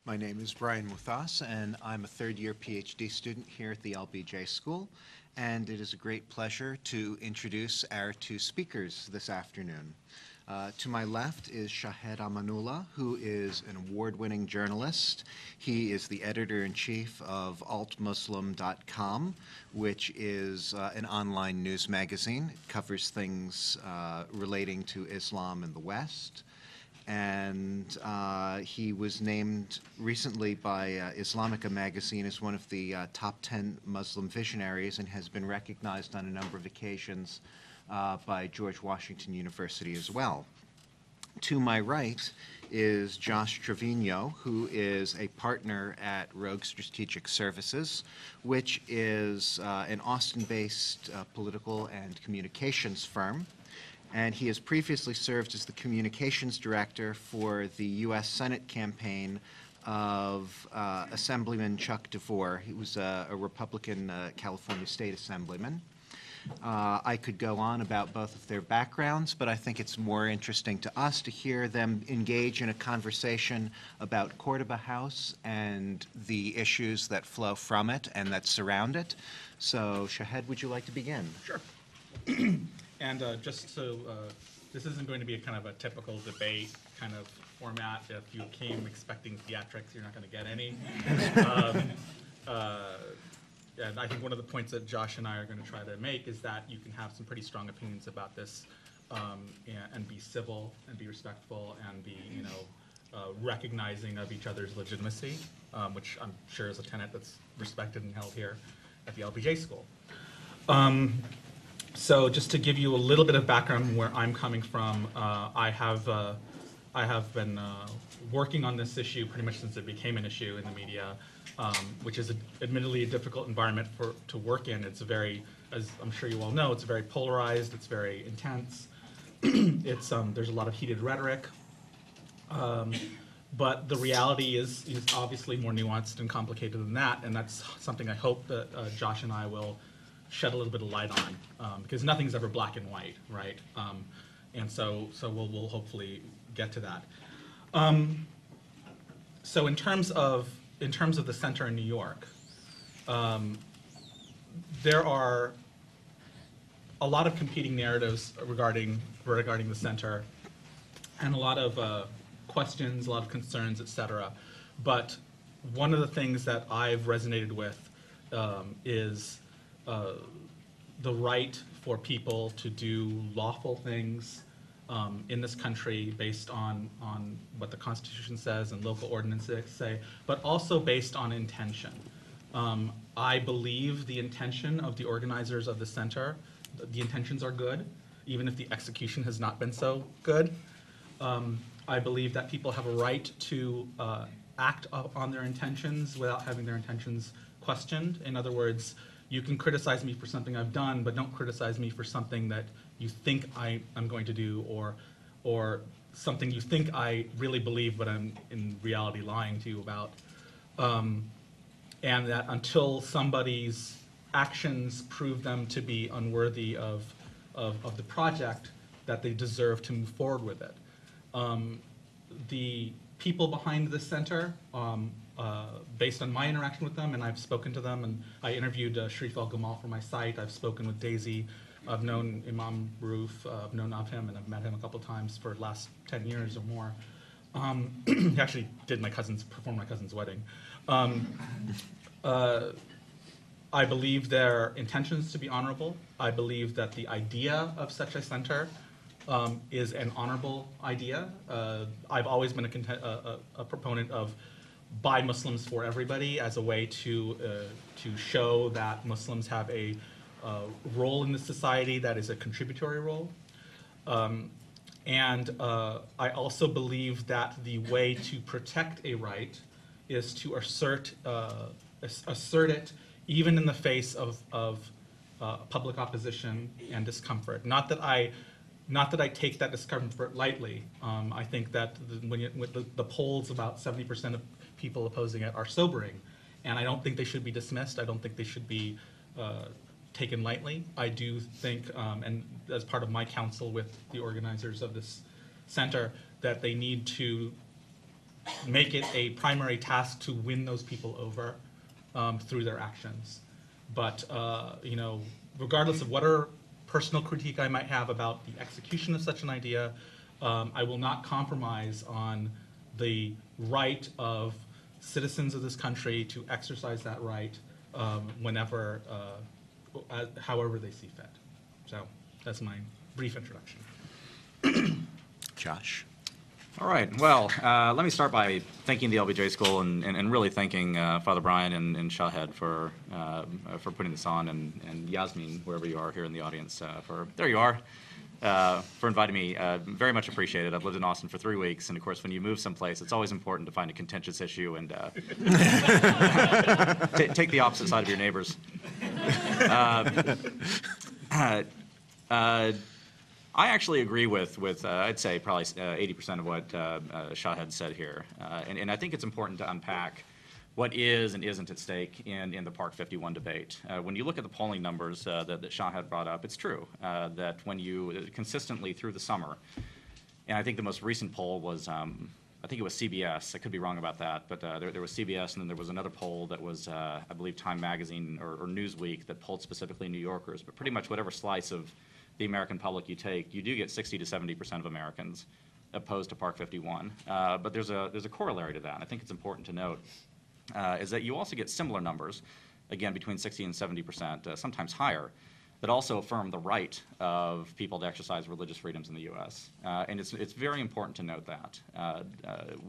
My name is Brian Muthas, and I'm a third-year PhD student here at the LBJ School, and it is a great pleasure to introduce our two speakers this afternoon. To my left is Shahed Amanullah, who is an award-winning journalist. He is the editor-in-chief of altmuslim.com, which is an online news magazine. It covers things relating to Islam in the West. And he was named recently by Islamica magazine as one of the top 10 Muslim visionaries and has been recognized on a number of occasions by George Washington University as well. To my right is Josh Treviño, who is a partner at Rogue Strategic Services, which is an Austin-based political and communications firm. And he has previously served as the communications director for the U.S. Senate campaign of Assemblyman Chuck DeVore. He was a Republican California State Assemblyman. I could go on about both of their backgrounds, but I think it's more interesting to us to hear them engage in a conversation about Cordoba House and the issues that flow from it and that surround it. So, Shahed, would you like to begin? Sure. And just so, this isn't going to be a kind of a typical debate kind of format. If you came expecting theatrics, you're not going to get any. And I think one of the points that Josh and I are going to try to make is that you can have some pretty strong opinions about this and be civil and be respectful and be, recognizing of each other's legitimacy, which I'm sure is a tenet that's respected and held here at the LBJ School. So just to give you a little bit of background on where I'm coming from, I have been working on this issue pretty much since it became an issue in the media, which is admittedly a difficult environment to work in. It's a very, as I'm sure you all know, it's very polarized, it's very intense. There's a lot of heated rhetoric, but the reality is obviously more nuanced and complicated than that, and that's something I hope that Josh and I will shed a little bit of light on, because nothing's ever black and white, right? And so we'll hopefully get to that. So in terms of the center in New York, there are a lot of competing narratives regarding the center, and a lot of questions, a lot of concerns, et cetera. But one of the things that I've resonated with is the right for people to do lawful things in this country based on what the Constitution says and local ordinances say, but also based on intention. I believe the intention of the organizers of the center, the intentions are good, even if the execution has not been so good. I believe that people have a right to act on their intentions without having their intentions questioned. In other words, you can criticize me for something I've done, but don't criticize me for something that you think I'm going to do, or something you think I really believe, but I'm in reality lying to you about. And that until somebody's actions prove them to be unworthy of the project, that they deserve to move forward with it. The people behind the center, based on my interaction with them, and I've spoken to them, and I interviewed Sharif Al-Gamal for my site. I've spoken with Daisy. I've known Imam Roof. I've known of him, and I've met him a couple times for the last 10 years or more. He actually did perform my cousin's wedding. I believe their intentions to be honorable. I believe that the idea of such a center is an honorable idea. I've always been a proponent of by Muslims for everybody as a way to show that Muslims have a role in the society that is a contributory role. And I also believe that the way to protect a right is to assert it even in the face of public opposition and discomfort. Not that I take that discomfort lightly. I think that the polls, about 70% of people opposing it are sobering, and I don't think they should be dismissed. I don't think they should be taken lightly. I do think, and as part of my counsel with the organizers of this center, that they need to make it a primary task to win those people over through their actions. But you know, regardless of whatever personal critique I might have about the execution of such an idea, I will not compromise on the right of citizens of this country to exercise that right whenever, however they see fit. So that's my brief introduction. Josh? All right. Well, let me start by thanking the LBJ School and really thanking Father Brian and Shahed for putting this on, and Yasmin, wherever you are here in the audience, there you are, for inviting me. Very much appreciated. I've lived in Austin for 3 weeks, and of course, when you move someplace, it's always important to find a contentious issue and take the opposite side of your neighbors. I actually agree with I'd say probably 80% of what Shahed said here, and I think it's important to unpack what is and isn't at stake in the Park 51 debate. When you look at the polling numbers that Shahed brought up, it's true that when you consistently through the summer, and I think the most recent poll was, I think it was CBS, I could be wrong about that, but there was CBS, and then there was another poll that was, I believe, Time Magazine or Newsweek that polled specifically New Yorkers, but pretty much whatever slice of the American public you take, you do get 60 to 70% of Americans opposed to Park 51. But there's a corollary to that, and I think it's important to note, is that you also get similar numbers, again, between 60 and 70%, sometimes higher, that also affirm the right of people to exercise religious freedoms in the U.S. And it's very important to note that.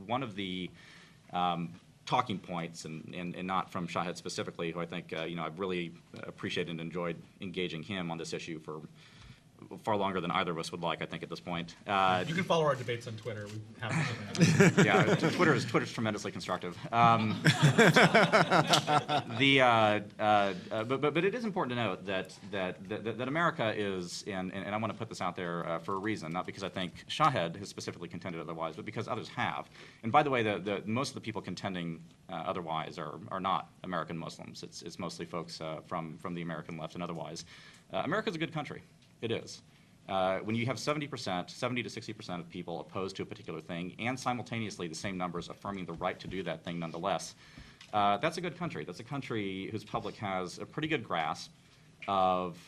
One of the talking points, and not from Shahed specifically, who I think I've really appreciated and enjoyed engaging him on this issue for far longer than either of us would like, I think, at this point. You can follow our debates on Twitter. We have yeah, Twitter's tremendously constructive. But it is important to note that America is, and I want to put this out there for a reason, not because I think Shahed has specifically contended otherwise, but because others have. And by the way, most of the people contending otherwise are not American Muslims. It's mostly folks from the American left and otherwise. America's a good country. It is. When you have 70 to 60% of people opposed to a particular thing, and simultaneously the same numbers affirming the right to do that thing nonetheless, that's a good country. That's a country whose public has a pretty good grasp of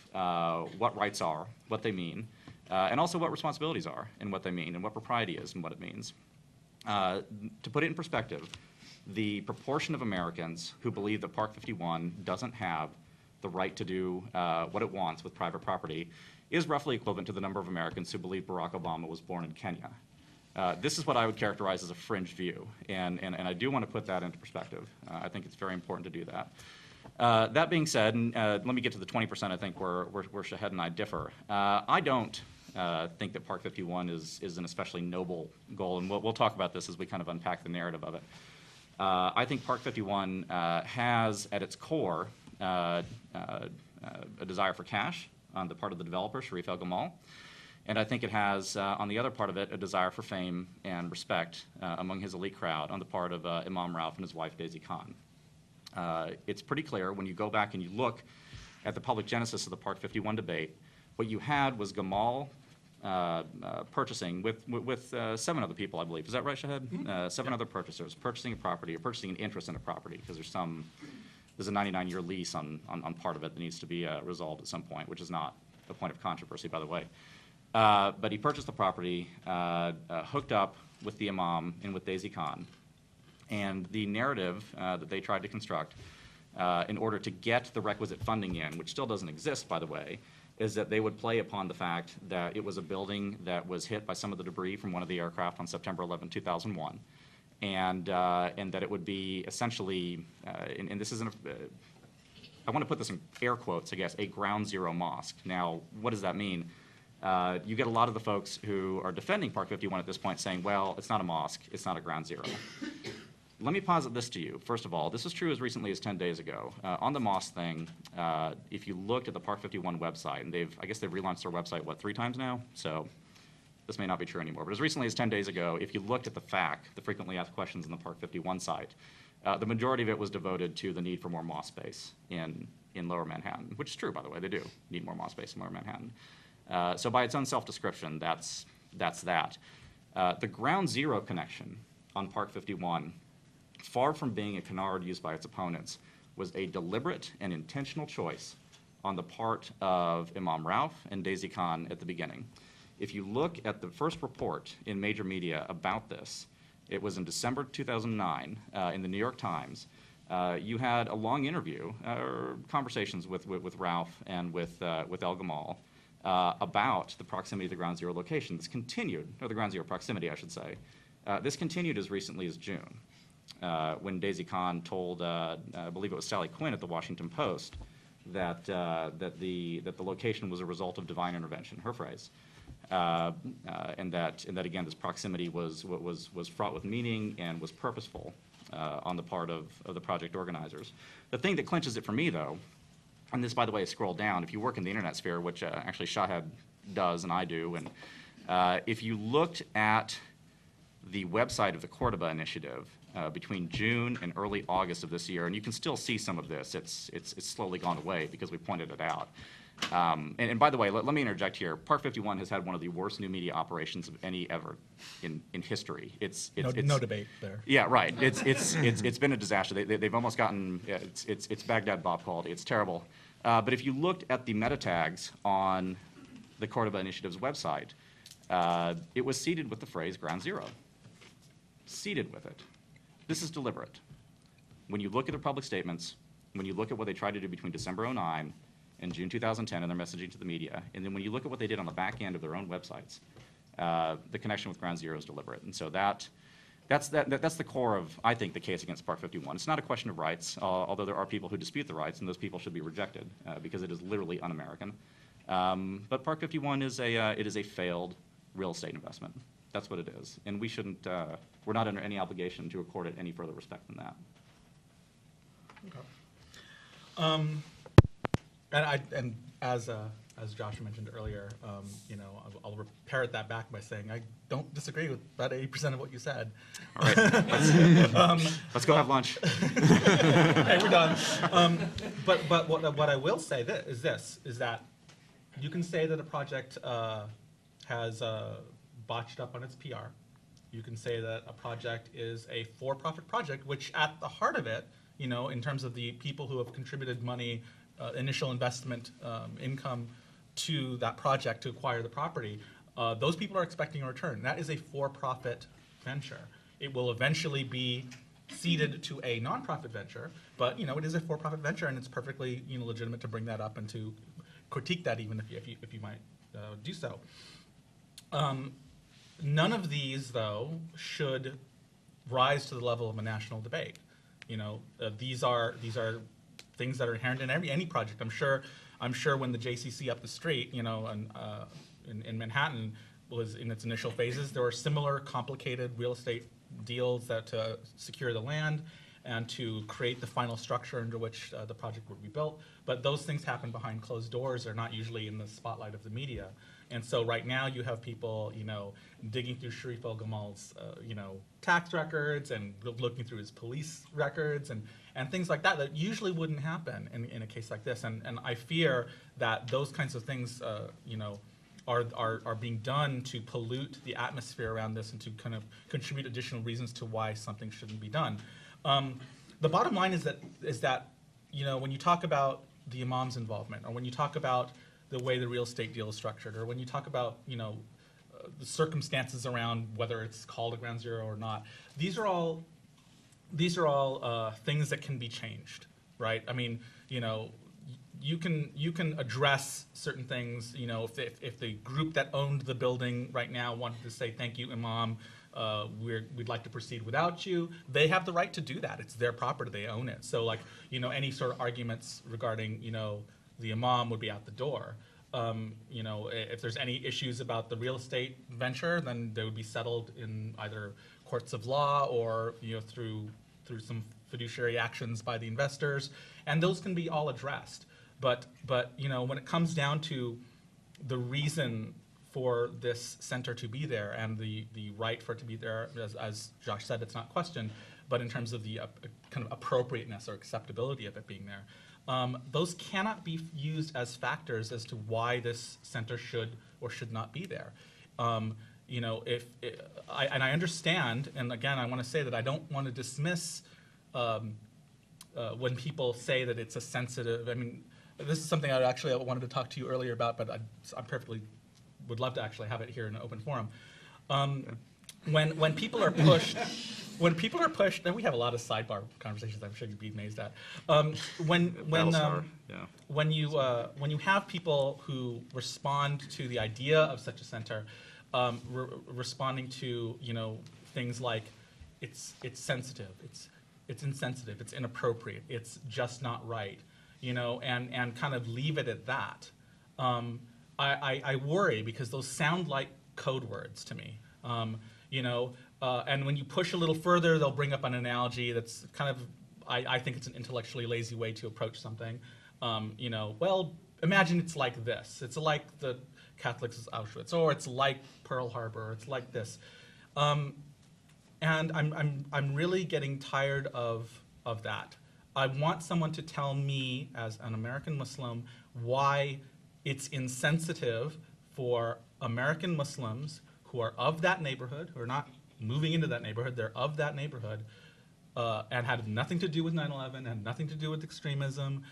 what rights are, what they mean, and also what responsibilities are and what they mean, and what propriety is and what it means. To put it in perspective, the proportion of Americans who believe that Park 51 doesn't have the right to do what it wants with private property is roughly equivalent to the number of Americans who believe Barack Obama was born in Kenya. This is what I would characterize as a fringe view, and I do want to put that into perspective. I think it's very important to do that. That being said, let me get to the 20% I think where Shahed and I differ. I don't think that Park 51 is an especially noble goal, and we'll talk about this as we kind of unpack the narrative of it. I think Park 51 has at its core a desire for cash on the part of the developer, Sharif El-Gamal. And I think it has, on the other part of it, a desire for fame and respect among his elite crowd on the part of Imam Rauf and his wife, Daisy Khan. It's pretty clear when you go back and you look at the public genesis of the Park 51 debate, what you had was Gamal purchasing with 7 other people, I believe. Is that right, Shahed? Mm-hmm. 7 other purchasers, purchasing a property or purchasing an interest in a property, because there's a 99-year lease on part of it that needs to be resolved at some point, which is not a point of controversy, by the way. But he purchased the property, hooked up with the imam and with Daisy Khan. And the narrative that they tried to construct in order to get the requisite funding in, which still doesn't exist, by the way, is that they would play upon the fact that it was a building that was hit by some of the debris from one of the aircraft on September 11, 2001. And that it would be essentially, and this isn't, I want to put this in air quotes, I guess, a ground zero mosque. Now, what does that mean? You get a lot of the folks who are defending Park 51 at this point saying, well, it's not a mosque, it's not a ground zero. Let me posit this to you. First of all, this was true as recently as 10 days ago. On the mosque thing, if you looked at the Park 51 website, and I guess they've relaunched their website, 3 times now? So this may not be true anymore, but as recently as 10 days ago, if you looked at the FAQ, the frequently asked questions on the Park 51 site, the majority of it was devoted to the need for more mosque space in Lower Manhattan, which is true, by the way. They do need more mosque space in Lower Manhattan. So by its own self-description, that's that. The ground zero connection on Park 51, far from being a canard used by its opponents, was a deliberate and intentional choice on the part of Imam Rauf and Daisy Khan at the beginning. If you look at the first report in major media about this, it was in December 2009 in the New York Times. You had a long interview, or conversations with Rauf and with El Gamal about the proximity to the Ground Zero location. This continued, or the Ground Zero proximity, I should say. This continued as recently as June, when Daisy Khan told, I believe it was Sally Quinn at the Washington Post, that the location was a result of divine intervention, her phrase, and that again this proximity was fraught with meaning and was purposeful on the part of the project organizers. The thing that clinches it for me, though, and this, by the way, is scrolled down. If you work in the internet sphere, which actually Shahed does and I do, and if you looked at the website of the Cordoba Initiative between June and early August of this year, and you can still see some of this. It's slowly gone away because we pointed it out. And by the way, let me interject here. Park 51 has had one of the worst new media operations of any ever in history. It's no debate there. Yeah, right. It's been a disaster. They've almost gotten it's Baghdad Bob quality. It's terrible. But if you looked at the meta tags on the Cordoba Initiative's website, it was seeded with the phrase Ground Zero. Seeded with it. This is deliberate. When you look at their public statements, when you look at what they tried to do between December 2009 and June 2010 in their messaging to the media, and then when you look at what they did on the back end of their own websites, the connection with Ground Zero is deliberate. And so that's the core of, I think, the case against Park 51. It's not a question of rights, although there are people who dispute the rights, and those people should be rejected because it is literally un-American. But Park 51 is a failed real estate investment. That's what it is, and we shouldn't. We're not under any obligation to accord it any further respect than that. Okay. And as Josh mentioned earlier, I'll parrot that back by saying I don't disagree with about 80% of what you said. All right, let's go have lunch. Okay, we're done. But what I will say is that you can say that a project has botched up on its PR. You can say that a project is a for-profit project, which at the heart of it, in terms of the people who have contributed money, initial investment income to that project to acquire the property, those people are expecting a return. That is a for-profit venture. It will eventually be ceded to a nonprofit venture, but it is a for-profit venture, and it's perfectly legitimate to bring that up and to critique that, even if you might do so. None of these, though, should rise to the level of a national debate. These are things that are inherent in any project. I'm sure when the JCC up the street, in Manhattan was in its initial phases, there were similar complicated real estate deals that to secure the land and to create the final structure under which the project would be built. But those things happen behind closed doors. They're not usually in the spotlight of the media. And so right now you have people, digging through Sharif El-Gamal's, tax records and looking through his police records and things like that usually wouldn't happen in a case like this. And I fear that those kinds of things, are being done to pollute the atmosphere around this and to kind of contribute additional reasons to why something shouldn't be done. The bottom line is that when you talk about the imam's involvement, or when you talk about the way the real estate deal is structured, or when you talk about the circumstances around whether it's called a Ground Zero or not, these are all things that can be changed, right? I mean, you can address certain things. If the group that owned the building right now wanted to say thank you, Imam, we'd like to proceed without you, they have the right to do that. It's their property, they own it. So any sort of arguments regarding the Imam would be out the door. If there's any issues about the real estate venture, then they would be settled in either courts of law or through some fiduciary actions by the investors, and those can be all addressed. But when it comes down to the reason for this center to be there and the right for it to be there, as Josh said, it's not questioned, but in terms of the kind of appropriateness or acceptability of it being there, those cannot be used as factors as to why this center should or should not be there. And I understand, and again, I want to say that I don't want to dismiss when people say that it's a sensitive. I mean, this is something I wanted to talk to you earlier about, but I perfectly would love to actually have it here in an open forum. When people are pushed, and we have a lot of sidebar conversations, I'm sure you'd be amazed at. When you have people who respond to the idea of such a center, responding to things like it's sensitive, it's insensitive, it's inappropriate, it's just not right, and kind of leave it at that. I worry because those sound like code words to me. And when you push a little further, they'll bring up an analogy that's kind of, I think it's an intellectually lazy way to approach something. Well, imagine it's like this. It's like the Catholics' Auschwitz, or it's like Pearl Harbor, or it's like this. And I'm really getting tired of that. I want someone to tell me, as an American Muslim, why it's insensitive for American Muslims who are of that neighborhood, who are not moving into that neighborhood, they're of that neighborhood, and had nothing to do with 9/11, had nothing to do with extremism,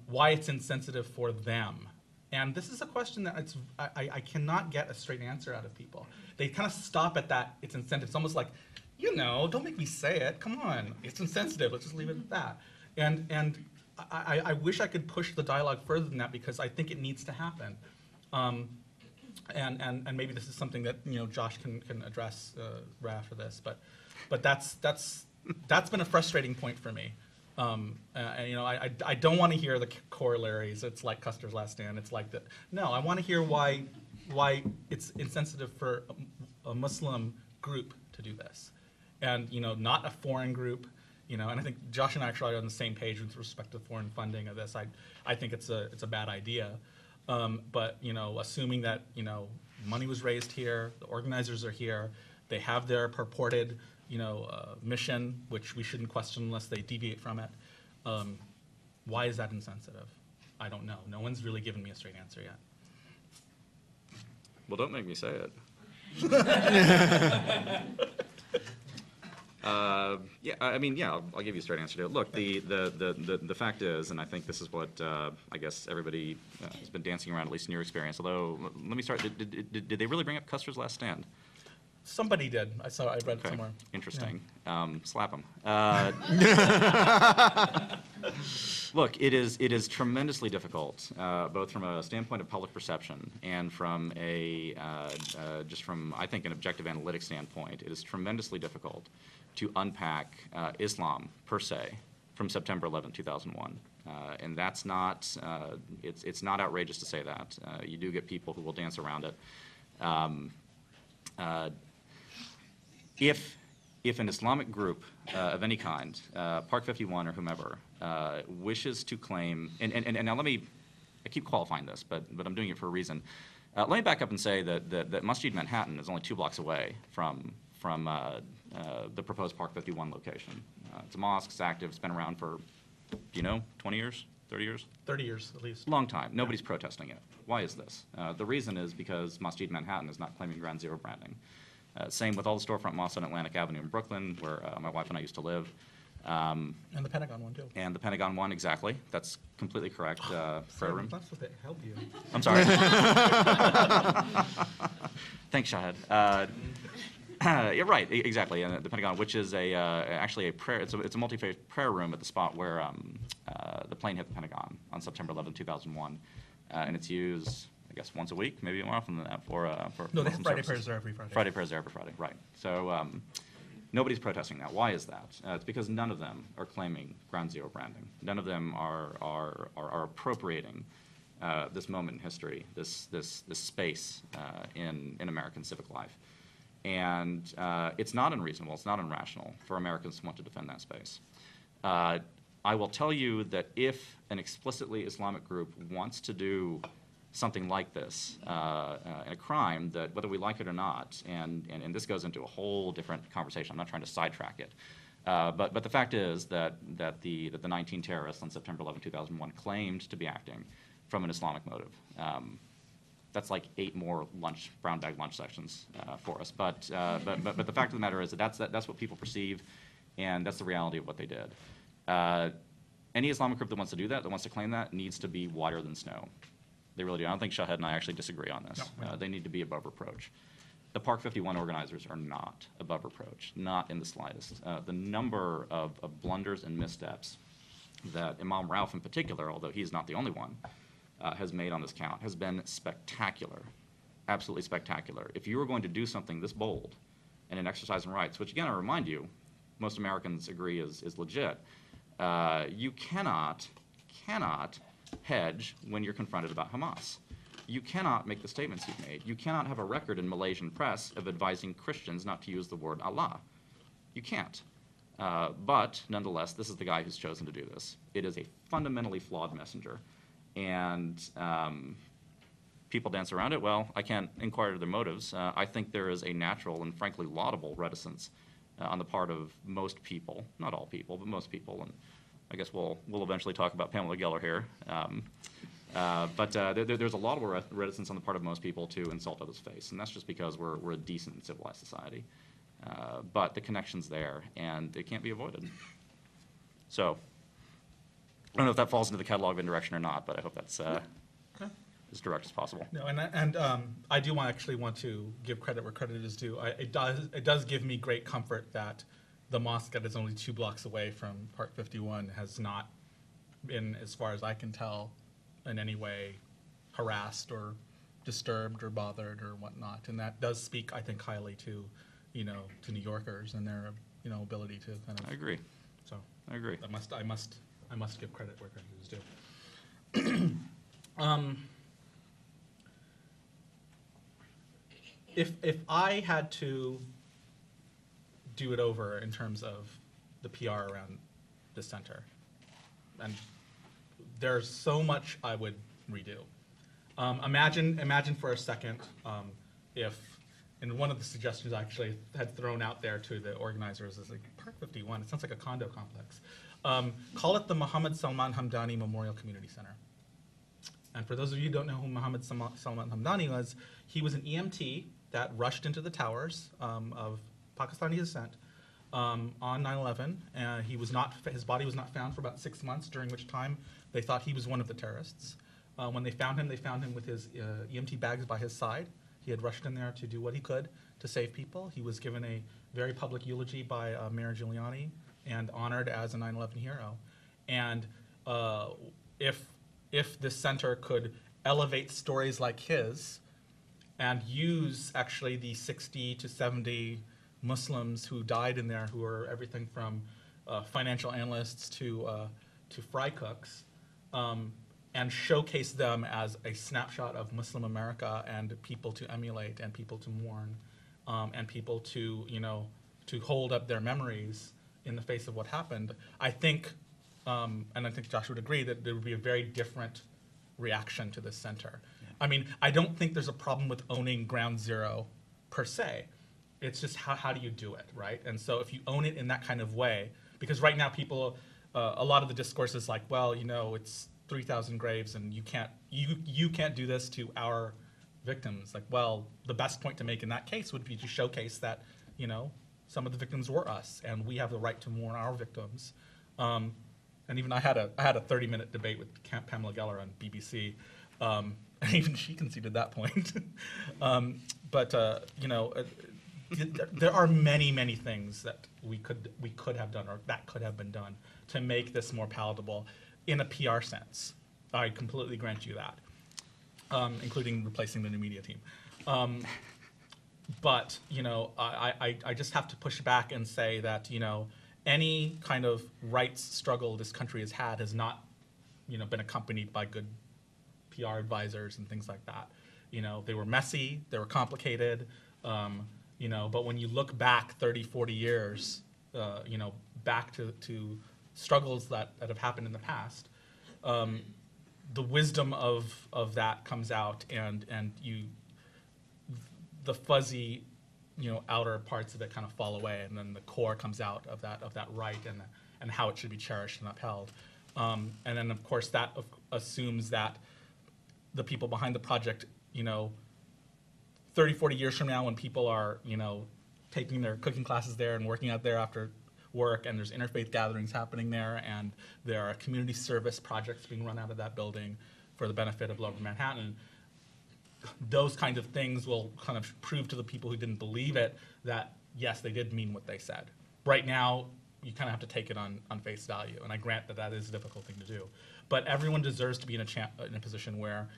why it's insensitive for them. And this is a question that I cannot get a straight answer out of people. They kind of stop at that, it's insensitive. It's almost like, don't make me say it, come on, it's insensitive, let's just leave it at that. And I wish I could push the dialogue further than that, because I think it needs to happen. And maybe this is something that Josh can address right after this, but that's been a frustrating point for me. I don't want to hear the corollaries. It's like Custer's Last Stand. It's like that. No, I want to hear why it's insensitive for a Muslim group to do this, and not a foreign group. And I think Josh and I actually are on the same page with respect to foreign funding of this. I think it's a bad idea. But assuming that money was raised here, the organizers are here, they have their purported mission, which we shouldn't question unless they deviate from it. Why is that insensitive? I don't know. No one's really given me a straight answer yet. Well, don't make me say it. I'll give you a straight answer to it. Look, the fact is, and I think this is what I guess everybody has been dancing around, at least in your experience. Although, let me start. Did they really bring up Custer's Last Stand? Somebody did. I read it somewhere. Interesting. Yeah. Slap them. Look, it is tremendously difficult, both from a standpoint of public perception and from just from, I think, an objective analytic standpoint. It is tremendously difficult to unpack Islam per se from September 11, 2001. And that's not, it's not outrageous to say that. You do get people who will dance around it. If an Islamic group of any kind, Park51 or whomever, wishes to claim, and now I keep qualifying this, but I'm doing it for a reason. Let me back up and say that Masjid Manhattan is only 2 blocks away from the proposed Park51 location. It's a mosque, it's active, it's been around for, 20 years, 30 years? 30 years, at least. Long time. Nobody's protesting it. Why is this? The reason is because Masjid Manhattan is not claiming Ground Zero branding. Same with all the storefront mosques on Atlantic Avenue in Brooklyn, where my wife and I used to live. And the Pentagon one, too. And the Pentagon one, exactly. That's completely correct. Prayer room. That's supposed to help you. I'm sorry. Thanks, Shahed. You're right, exactly. And the Pentagon, which is actually a prayer, it's a multi-faith prayer room at the spot where the plane hit the Pentagon on September 11, 2001. And it's used, I guess, once a week, maybe more often than that, for No, they have Muslim Friday services. prayers there every Friday. Friday prayers there every Friday, right. So nobody's protesting that. Why is that? It's because none of them are claiming Ground Zero branding. None of them are appropriating this moment in history, this space in American civic life. And it's not unreasonable, it's not irrational for Americans to want to defend that space. I will tell you that if an explicitly Islamic group wants to do something like this, a crime that, whether we like it or not, and this goes into a whole different conversation, I'm not trying to sidetrack it, but the fact is that the 19 terrorists on September 11, 2001 claimed to be acting from an Islamic motive. that's like 8 more brown bag lunch sections for us. But the fact of the matter is that that's what people perceive, and that's the reality of what they did. Any Islamic group that wants to do that wants to claim that, needs to be whiter than snow. They really do. I don't think Shahed and I actually disagree on this. No. They need to be above reproach. The Park51 organizers are not above reproach, not in the slightest. The number of blunders and missteps that Imam Rauf in particular, although he's not the only one, has made on this count has been spectacular, absolutely spectacular. If you were going to do something this bold and an exercise in rights, which again I remind you, most Americans agree is legit, you cannot hedge when you're confronted about Hamas. You cannot make the statements you've made. You cannot have a record in Malaysian press of advising Christians not to use the word Allah. You can't. But nonetheless, this is the guy who's chosen to do this. It is a fundamentally flawed messenger. And people dance around it. Well, I can't inquire into their motives. I think there is a natural and frankly laudable reticence on the part of most people, not all people, but most people. And I guess we'll eventually talk about Pamela Geller here. But there's a laudable reticence on the part of most people to insult others' face, and that's just because we're a decent and civilized society. But the connection's there, and it can't be avoided. So I don't know if that falls into the catalog of indirection or not, but I hope that's as direct as possible. No, and I do actually want to give credit where credit is due. It does give me great comfort that the mosque that is only 2 blocks away from Park51 has not been, as far as I can tell, in any way harassed or disturbed or bothered or whatnot. And that does speak, I think, highly to, to New Yorkers and their, ability to kind of. I agree. So I agree. I must give credit where credit is due. If I had to do it over in terms of the PR around the center, and there's so much I would redo. Imagine for a second if, and one of the suggestions I actually had thrown out there to the organizers is like Park51. It sounds like a condo complex. Call it the Mohammed Salman Hamdani Memorial Community Center. And for those of you who don't know who Mohammed Salman Hamdani was, he was an EMT that rushed into the towers of Pakistani descent on 9/11. His body was not found for about 6 months, during which time they thought he was one of the terrorists. When they found him with his EMT bags by his side. He had rushed in there to do what he could to save people. He was given a very public eulogy by Mayor Giuliani and honored as a 9/11 hero. And if this center could elevate stories like his and use actually the 60 to 70 Muslims who died in there, who are everything from financial analysts to fry cooks, and showcase them as a snapshot of Muslim America and people to emulate and people to mourn, and people to hold up their memories in the face of what happened. I think, and I think Josh would agree, that there would be a very different reaction to this center. Yeah. I mean, I don't think there's a problem with owning Ground Zero per se. It's just how do you do it, right? And so if you own it in that kind of way, because right now people, a lot of the discourse is like, well, it's 3,000 graves and you can't do this to our victims. Like, well, the best point to make in that case would be to showcase that, some of the victims were us and we have the right to mourn our victims. And even I had a 30-minute debate with Pamela Geller on BBC, and even she conceded that point. There are many things that we could have done, or that could have been done, to make this more palatable in a PR sense. I completely grant you that, including replacing the new media team. But I just have to push back and say that any kind of rights struggle this country has had has not been accompanied by good PR advisors and things like that. They were messy, they were complicated. But when you look back 30, 40 years, back to struggles that have happened in the past, the wisdom of that comes out, and the fuzzy, outer parts of it kind of fall away, and then the core comes out of that right and how it should be cherished and upheld. And then of course that assumes that the people behind the project you know, 30, 40 years from now when people are, you know, taking their cooking classes there and working out there after work, and there's interfaith gatherings happening there, and there are community service projects being run out of that building for the benefit of Lower Manhattan, those kinds of things will kind of prove to the people who didn't believe it that, yes, they did mean what they said. Right now, you kind of have to take it on face value, and I grant that that is a difficult thing to do. But everyone deserves to be in a position where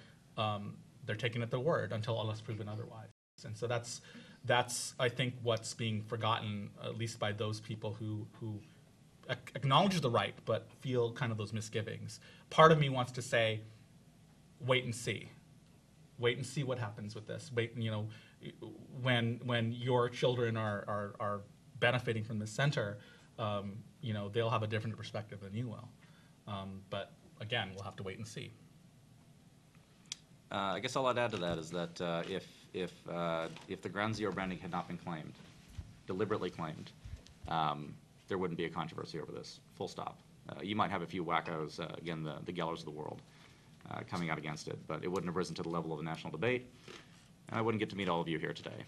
they're taken at their word until unless proven otherwise. And so that's I think what's being forgotten, at least by those people who acknowledge the right but feel kind of those misgivings. Part of me wants to say, wait and see. Wait and see what happens with this. Wait, you know, when your children are benefiting from this center, you know, they'll have a different perspective than you will. But again, we'll have to wait and see. I guess all I'd add to that is that if the ground zero branding had not been claimed, deliberately claimed, there wouldn't be a controversy over this. Full stop. You might have a few wackos, again, the Gellers of the world, coming out against it, but it wouldn't have risen to the level of a national debate, and I wouldn't get to meet all of you here today.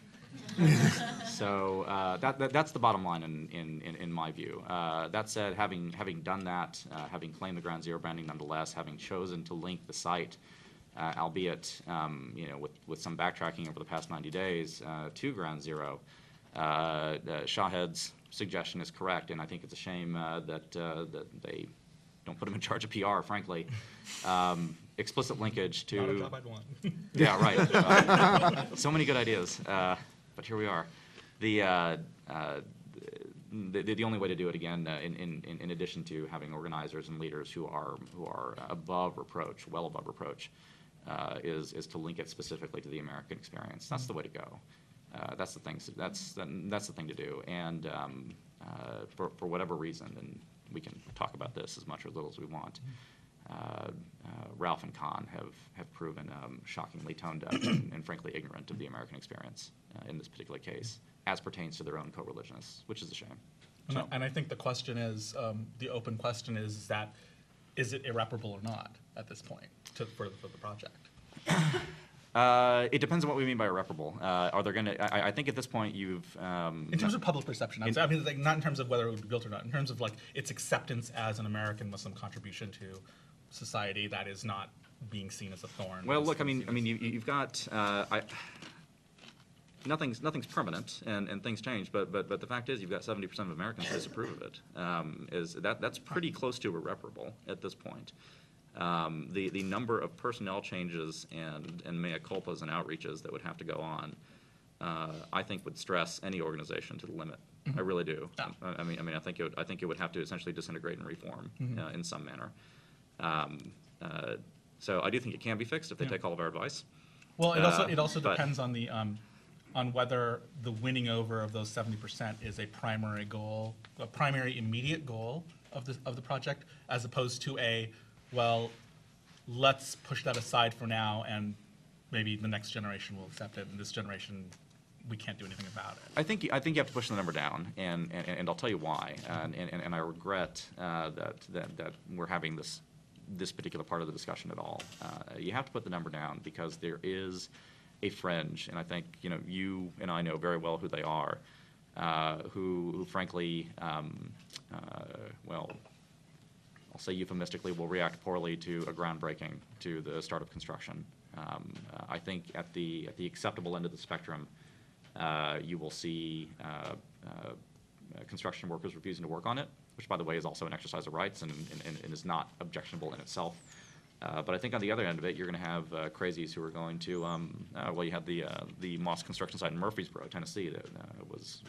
So that's the bottom line in my view. That said, having done that, having claimed the ground zero branding nonetheless, having chosen to link the site, albeit you know, with some backtracking over the past 90 days to ground zero, Shahed's suggestion is correct, and I think it's a shame that they don't put him in charge of PR, frankly. Explicit linkage to... Not a job I'd want. Yeah, right. So many good ideas, but here we are. The only way to do it, again, in addition to having organizers and leaders who are above reproach, well above reproach, is to link it specifically to the American experience. That's the way to go. That's the thing. That's the thing to do. And for whatever reason, and we can talk about this as much or little as we want, Ralph and Khan have proven shockingly tone deaf and frankly ignorant of the American experience in this particular case, as pertains to their own co-religionists, which is a shame. So. And I think the question is, the open question is that, is it irreparable or not at this point for the project? It depends on what we mean by irreparable. Are there going to? I think at this point you've. In terms of public perception, I mean, like, not in terms of whether it would be built or not. In terms of like its acceptance as an American Muslim contribution to society that is not being seen as a thorn. Well, look, I mean, you've got. Nothing's permanent, and things change. But the fact is, you've got 70% of Americans disapprove of it. That's pretty close to irreparable at this point. The number of personnel changes and mea culpas and outreaches that would have to go on, I think would stress any organization to the limit. I really do. Yeah. I mean, I think it would have to essentially disintegrate and reform in some manner. So I do think it can be fixed if they take all of our advice. Well, it also depends on the on whether the winning over of those 70% is a primary goal, a primary immediate goal of the project, as opposed to well, let's push that aside for now, and maybe the next generation will accept it, and this generation, we can't do anything about it. I think you have to push the number down, and I'll tell you why. And I regret that we're having this particular part of the discussion at all. You have to put the number down because there is a fringe, and I think you and I know very well who they are, who frankly, well, I'll say euphemistically, will react poorly to a groundbreaking, to the start of construction. I think at the acceptable end of the spectrum, you will see construction workers refusing to work on it, which, by the way, is also an exercise of rights and is not objectionable in itself. But I think on the other end of it, you're going to have crazies who are going to, well, you had the mosque construction site in Murfreesboro, Tennessee, that was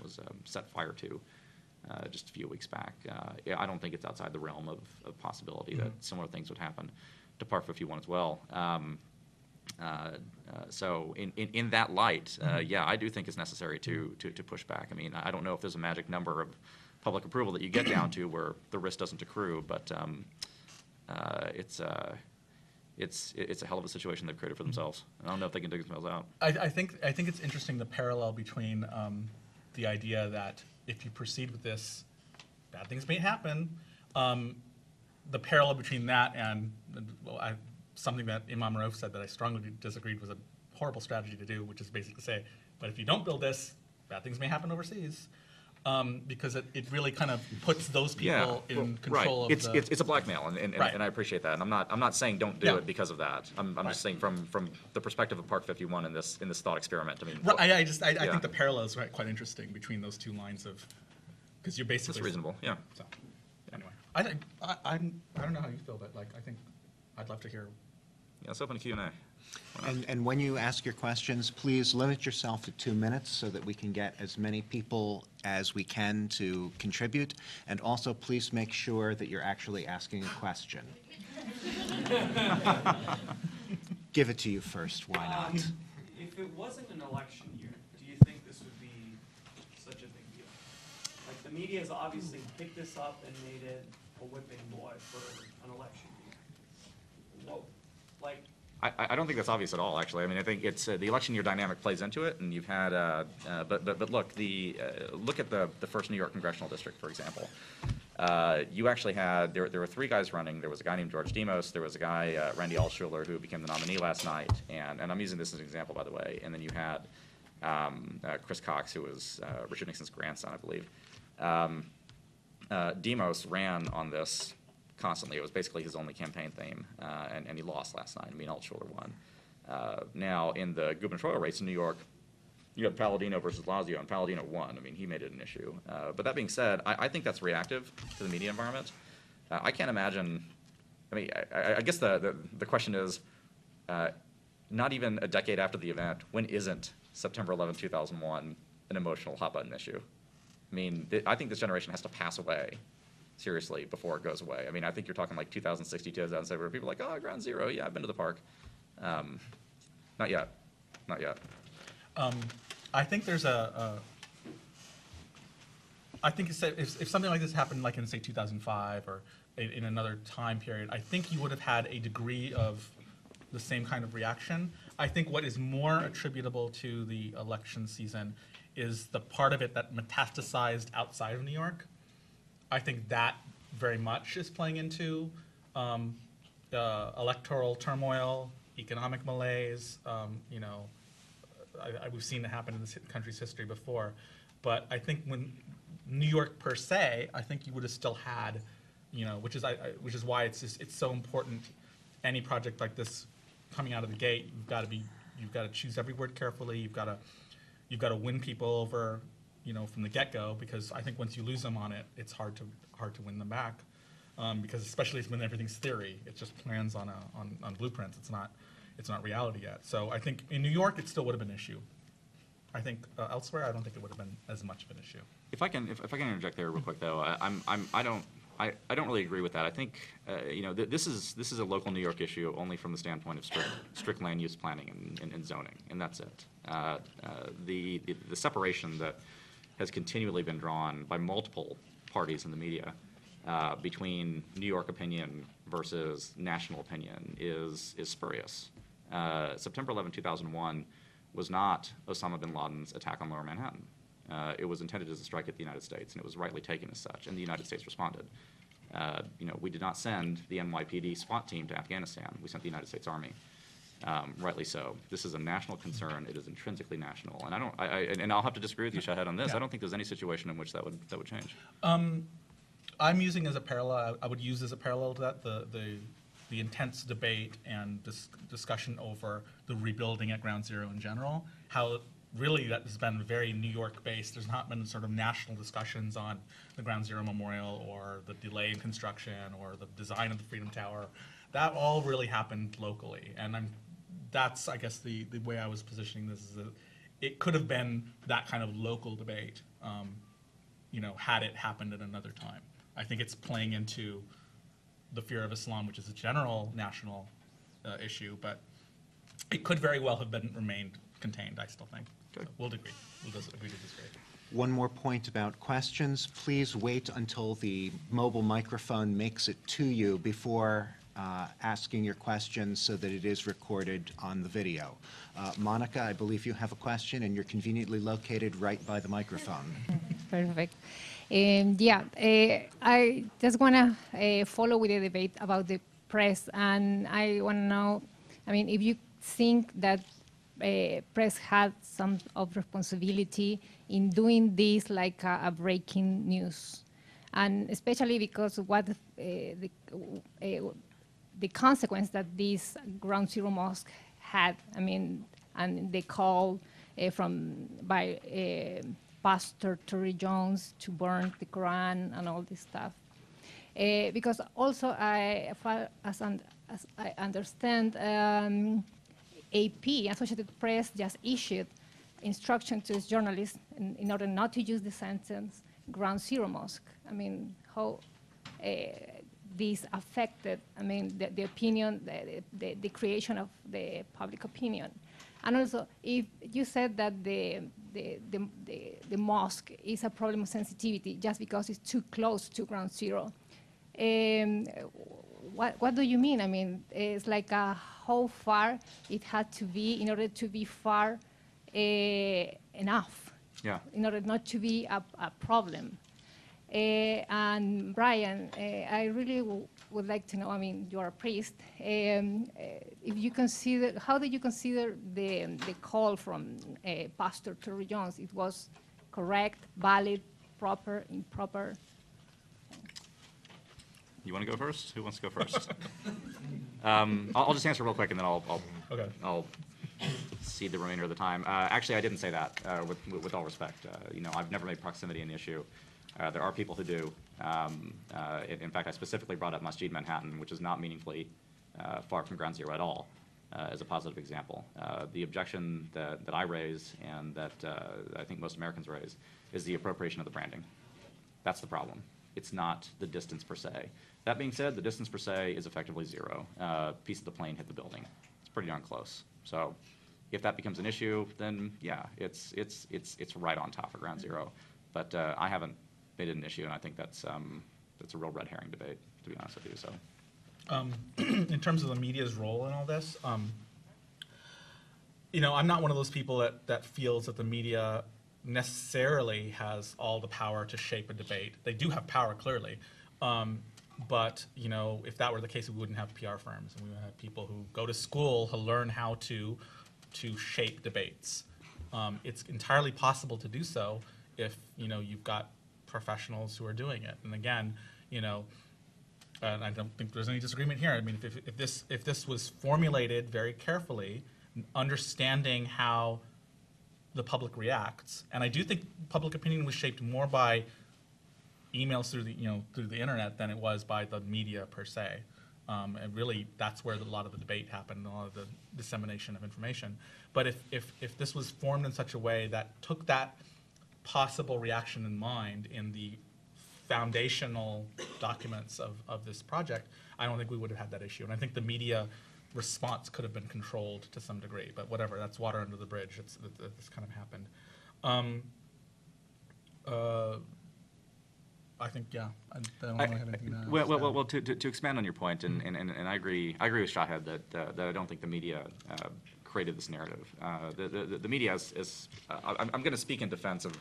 set fire to just a few weeks back. I don't think it's outside the realm of possibility that similar things would happen to Park51 as well. So in that light, yeah, I do think it's necessary to push back. I mean, I don't know if there's a magic number of public approval that you get down to where the risk doesn't accrue, but it's a hell of a situation they've created for themselves. I don't know if they can dig themselves out. I think it's interesting, the parallel between the idea that if you proceed with this, bad things may happen. The parallel between that and something that Imam Rauf said that I strongly disagreed was a horrible strategy to do, which is basically say, but if you don't build this, bad things may happen overseas. Because it really kind of puts those people in control of the... It's a blackmail, and I appreciate that. And I'm not saying don't do it because of that. I'm just saying from the perspective of Park51 in this thought experiment. I mean, I think the parallel is quite interesting between those two lines of, because you're basically... That's reasonable, yeah. So, anyway, I don't know how you feel, but like I think I'd love to hear. Yeah, let's open a Q&A. And when you ask your questions, please limit yourself to 2 minutes so that we can get as many people as we can to contribute. And also, please make sure that you're actually asking a question. Give it to you first, why not? If it wasn't an election year, do you think this would be such a big deal? Like, the media has obviously picked this up and made it a whipping boy for an election year. Well, like... I don't think that's obvious at all, actually. I mean, I think it's the election year dynamic plays into it, and you've had, but look, look at the first New York congressional district, for example. You actually had, there were 3 guys running. There was a guy named George Demos. There was a guy, Randy Altshuler, who became the nominee last night, and I'm using this as an example, by the way. And then you had Chris Cox, who was Richard Nixon's grandson, I believe. Demos ran on this constantly. It was basically his only campaign theme, and he lost last night. I mean, Altshuler won. Now, in the gubernatorial race in New York, you had Palladino versus Lazio, and Palladino won. I mean, he made it an issue. But that being said, I think that's reactive to the media environment. I can't imagine, I mean, I guess the question is, not even a decade after the event, when isn't September 11, 2001 an emotional hot-button issue? I mean, I think this generation has to pass away seriously before it goes away. I mean, I think you're talking like 2060, 2007, where people are like, oh, Ground Zero, yeah, I've been to the park. Not yet. Not yet. I think there's I think if something like this happened like in, say, 2005 or in another time period, I think you would have had a degree of the same kind of reaction. I think what is more attributable to the election season is the part of it that metastasized outside of New York. I think that very much is playing into electoral turmoil, economic malaise. You know, we've seen it happen in this country's history before. But I think when New York per se, I think you would have still had, you know, which is why it's so important. Any project like this coming out of the gate, you've got to choose every word carefully. You've got to win people over, you know, from the get-go, because I think once you lose them on it, it's hard to win them back, because especially when everything's theory, it's just plans on blueprints. It's not reality yet. So I think in New York, it still would have been an issue. I think elsewhere, I don't think it would have been as much of an issue. If I can interject there real quick, though, I don't really agree with that. I think you know, this is a local New York issue only from the standpoint of strict land use planning and zoning, and that's it. The separation that has continually been drawn by multiple parties in the media between New York opinion versus national opinion is spurious. September 11, 2001 was not Osama bin Laden's attack on Lower Manhattan. It was intended as a strike at the United States, and it was rightly taken as such, and the United States responded. You know, we did not send the NYPD SWAT team to Afghanistan. We sent the United States Army. Rightly so. This is a national concern. It is intrinsically national, and and I'll have to disagree with you, Shahed, on this. Yeah. I don't think there's any situation in which that would change. I'm using as a parallel. I would use as a parallel to that the intense debate and discussion over the rebuilding at Ground Zero in general. How really that has been very New York based. There's not been sort of national discussions on the Ground Zero Memorial or the delay in construction or the design of the Freedom Tower. That all really happened locally, and that's, I guess, the way I was positioning this is that it could have been that kind of local debate, you know, had it happened at another time. I think it's playing into the fear of Islam, which is a general national issue, but it could very well have remained contained, I still think. So we'll agree. We'll just agree to disagree. One more point about questions. Please wait until the mobile microphone makes it to you before asking your questions so that it is recorded on the video. Monica, I believe you have a question, and you're conveniently located right by the microphone. Perfect. I just want to follow with the debate about the press, and I want to know, I mean, if you think that press had some of responsibility in doing this like a breaking news, and especially because what the consequence that this Ground Zero mosque had. I mean, and the call by Pastor Terry Jones to burn the Quran and all this stuff. Because also, as I understand, AP, Associated Press, just issued instruction to its journalists in order not to use the sentence Ground Zero Mosque. I mean, how this affected, I mean, the opinion, the creation of the public opinion. And also, if you said that the mosque is a problem of sensitivity just because it's too close to Ground Zero, what do you mean? I mean, it's like how far it had to be in order to be far enough, Yeah. in order not to be a problem. And Brian, I really would like to know, I mean, you're a priest, if you consider, how did you consider the call from Pastor Terry Jones? It was correct, valid, proper, improper? You want to go first? Who wants to go first? I'll just answer real quick, and then Okay. I'll cede the remainder of the time. Actually, I didn't say that, with all respect. I've never made proximity an issue. There are people who do. In fact, I specifically brought up Masjid Manhattan, which is not meaningfully far from Ground Zero at all, as a positive example. The objection that I raise and that I think most Americans raise is the appropriation of the branding. That's the problem. It's not the distance per se. That being said, the distance per se is effectively zero. Piece of the plane hit the building. It's pretty darn close. So if that becomes an issue, then yeah, it's right on top of Ground Zero. But I haven't made it an issue, and I think that's a real red herring debate, to be honest with you. So, In terms of the media's role in all this, I'm not one of those people that feels that the media necessarily has all the power to shape a debate. They do have power, clearly. But, if that were the case, we wouldn't have PR firms, and we would have people who go to school to learn how to shape debates. It's entirely possible to do so if, you've got professionals who are doing it. And again, and I don't think there's any disagreement here. I mean, if this was formulated very carefully, understanding how the public reacts, and I do think public opinion was shaped more by emails through the internet than it was by the media per se. And really, that's where a lot of the debate happened, a lot of the dissemination of information. But if this was formed in such a way that took that possible reaction in mind in the foundational documents of this project, I don't think we would have had that issue. And I think the media response could have been controlled to some degree, but whatever, that's water under the bridge. It's kind of happened. I think, yeah, I don't really have anything to add. well, to expand on your point, and I agree with Shahed that I don't think the media created this narrative. The media is I'm going to speak in defense of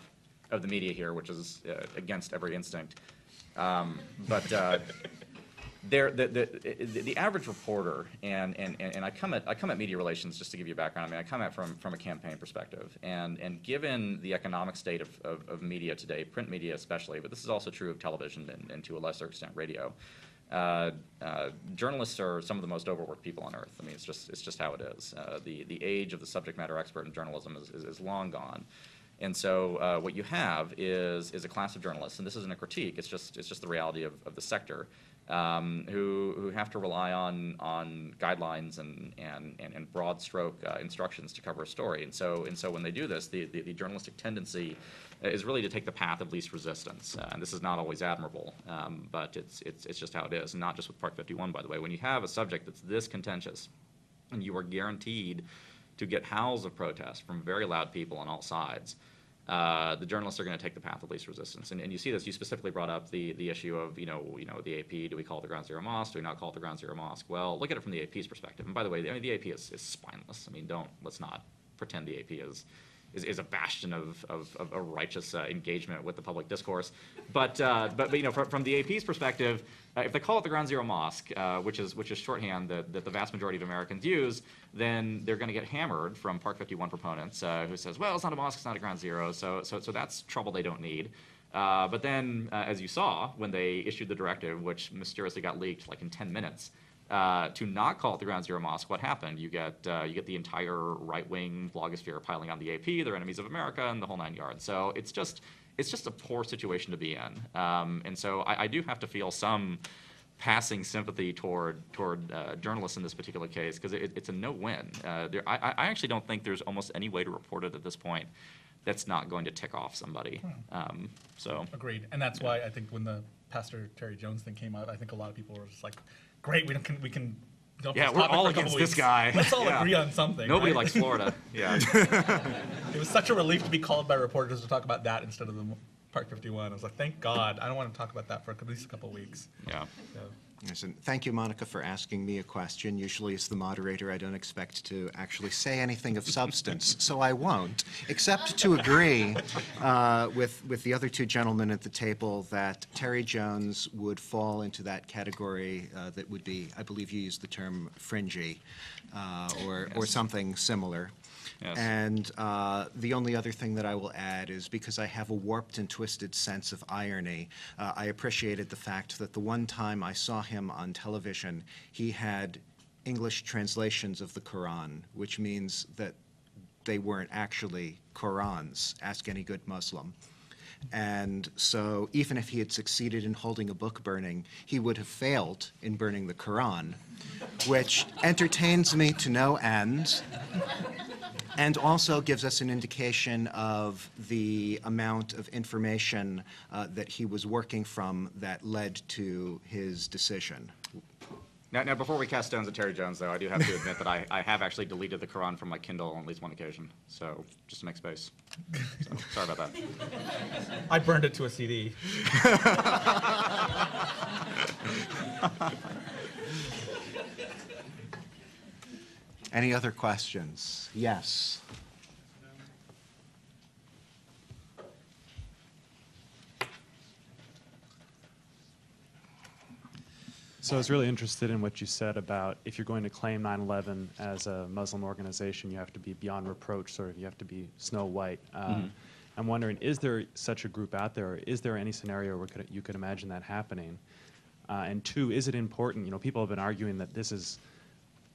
the media here, which is against every instinct. But the average reporter, and I come at media relations just to give you a background. I mean, I come at from a campaign perspective, and given the economic state of media today, print media especially, but this is also true of television and to a lesser extent radio. Journalists are some of the most overworked people on earth. I mean, it's just how it is. The age of the subject matter expert in journalism is long gone. And so what you have is a class of journalists, and this isn't a critique, it's just the reality of the sector, who have to rely on guidelines and broad stroke instructions to cover a story. And so when they do this, the journalistic tendency is really to take the path of least resistance. And this is not always admirable, but it's just how it is. And not just with Park51, by the way. When you have a subject that's this contentious, and you are guaranteed to get howls of protest from very loud people on all sides, the journalists are going to take the path of least resistance. And you see this. You specifically brought up the issue of the AP. Do we call it the Ground Zero Mosque? Do we not call it the Ground Zero Mosque? Well, look at it from the AP's perspective. And by the way, the AP is spineless. I mean, let's not pretend the AP is a bastion of a righteous engagement with the public discourse. But you know, from the AP's perspective, if they call it the Ground Zero Mosque, which is shorthand that the vast majority of Americans use, then they're going to get hammered from Park 51 proponents who says, well, it's not a mosque, it's not a Ground Zero, so that's trouble they don't need. But then, as you saw, when they issued the directive, which mysteriously got leaked like in 10 minutes, to not call it the Ground Zero Mosque, what happened? You get the entire right-wing blogosphere piling on the AP, they're enemies of America, and the whole 9 yards. So it's just a poor situation to be in. And so I do have to feel some passing sympathy toward journalists in this particular case, because it's a no-win. I actually don't think there's almost any way to report it at this point that's not going to tick off somebody. So Agreed, and that's why I think when the Pastor Terry Jones thing came out, I think a lot of people were just like, great, we can dump yeah, this we're topic all for a couple against weeks. this guy. Let's all Yeah. agree on something. Nobody right? likes Florida. Yeah. It was such a relief to be called by reporters to talk about that instead of the Park 51. I was like, thank God, I don't want to talk about that for at least a couple weeks. Yeah. So. Yes, and thank you, Monica, for asking me a question. Usually, as the moderator, I don't expect to actually say anything of substance, so I won't, except to agree with the other two gentlemen at the table that Terry Jones would fall into that category that would be, I believe you used the term fringy, or Yes. something similar. Yes. And the only other thing that I will add is because I have a warped and twisted sense of irony, I appreciated the fact that the one time I saw him on television, he had English translations of the Quran, which means that they weren't actually Qurans. Ask any good Muslim. And so even if he had succeeded in holding a book burning, he would have failed in burning the Quran, which entertains me to no end. And also gives us an indication of the amount of information that he was working from that led to his decision. Now, before we cast stones at Terry Jones, though, I do have to admit that I have actually deleted the Quran from my Kindle on at least one occasion. So just to make space. So, sorry about that. I burned it to a CD. Any other questions? Yes. So I was really interested in what you said about if you're going to claim 9/11 as a Muslim organization, you have to be beyond reproach, sort of, you have to be Snow White. I'm wondering, is there such a group out there, or is there any scenario where you could imagine that happening? And two, is it important, you know, people have been arguing that this is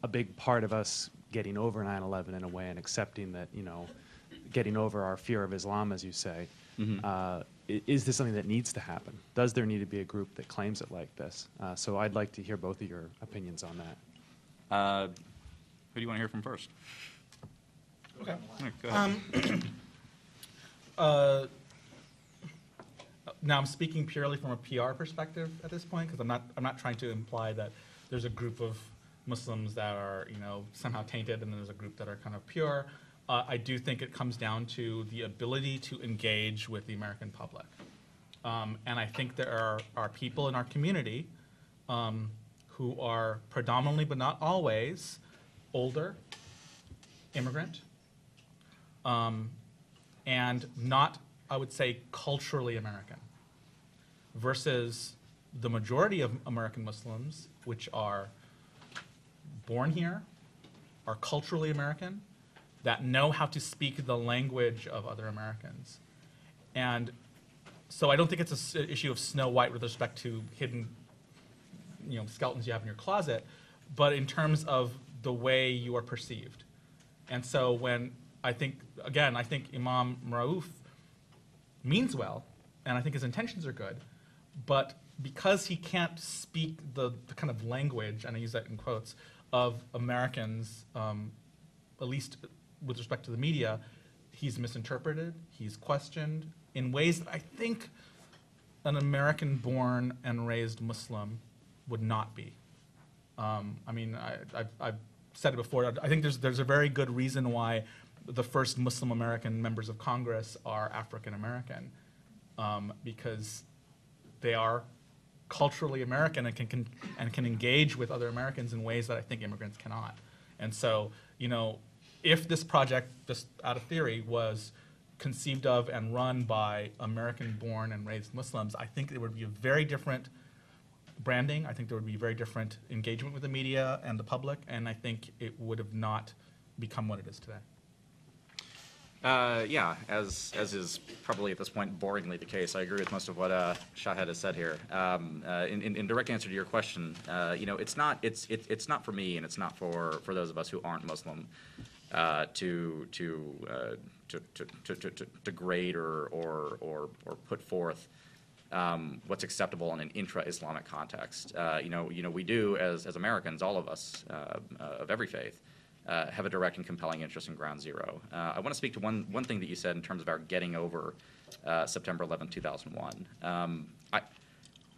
a big part of us getting over 9/11 in a way and accepting that, you know, getting over our fear of Islam, as you say. Is this something that needs to happen? Does there need to be a group that claims it like this? So I'd like to hear both of your opinions on that. Who do you want to hear from first? Okay. All right, go ahead. Now I'm speaking purely from a PR perspective at this point, because I'm not trying to imply that there's a group of Muslims that are, you know, somehow tainted, and there's a group that are kind of pure. I do think it comes down to the ability to engage with the American public. And I think there are people in our community who are predominantly, but not always, older, immigrant, and not, I would say, culturally American, versus the majority of American Muslims, which are born here, are culturally American, that know how to speak the language of other Americans. And so I don't think it's an issue of Snow White with respect to hidden, you know, skeletons you have in your closet, but in terms of the way you are perceived. And so when I think Imam Rauf means well, and I think his intentions are good, but because he can't speak the kind of language, and I use that in quotes, of Americans, at least with respect to the media, he's misinterpreted, he's questioned in ways that I think an American-born and raised Muslim would not be. I mean, I've said it before, I think there's a very good reason why the first Muslim American members of Congress are African American, because they are culturally American and can engage with other Americans in ways that I think immigrants cannot. And so, you know, if this project, just out of theory, was conceived of and run by American-born and raised Muslims, I think there would be a very different branding. I think there would be very different engagement with the media and the public, and I think it would have not become what it is today. Yeah, as is probably at this point boringly the case, I agree with most of what Shahed has said here. In direct answer to your question, you know, it's not for me, and it's not for those of us who aren't Muslim to grade or put forth what's acceptable in an intra-Islamic context. You know, we do as Americans, all of us of every faith, have a direct and compelling interest in Ground Zero. I want to speak to one thing that you said in terms of our getting over September 11, 2001.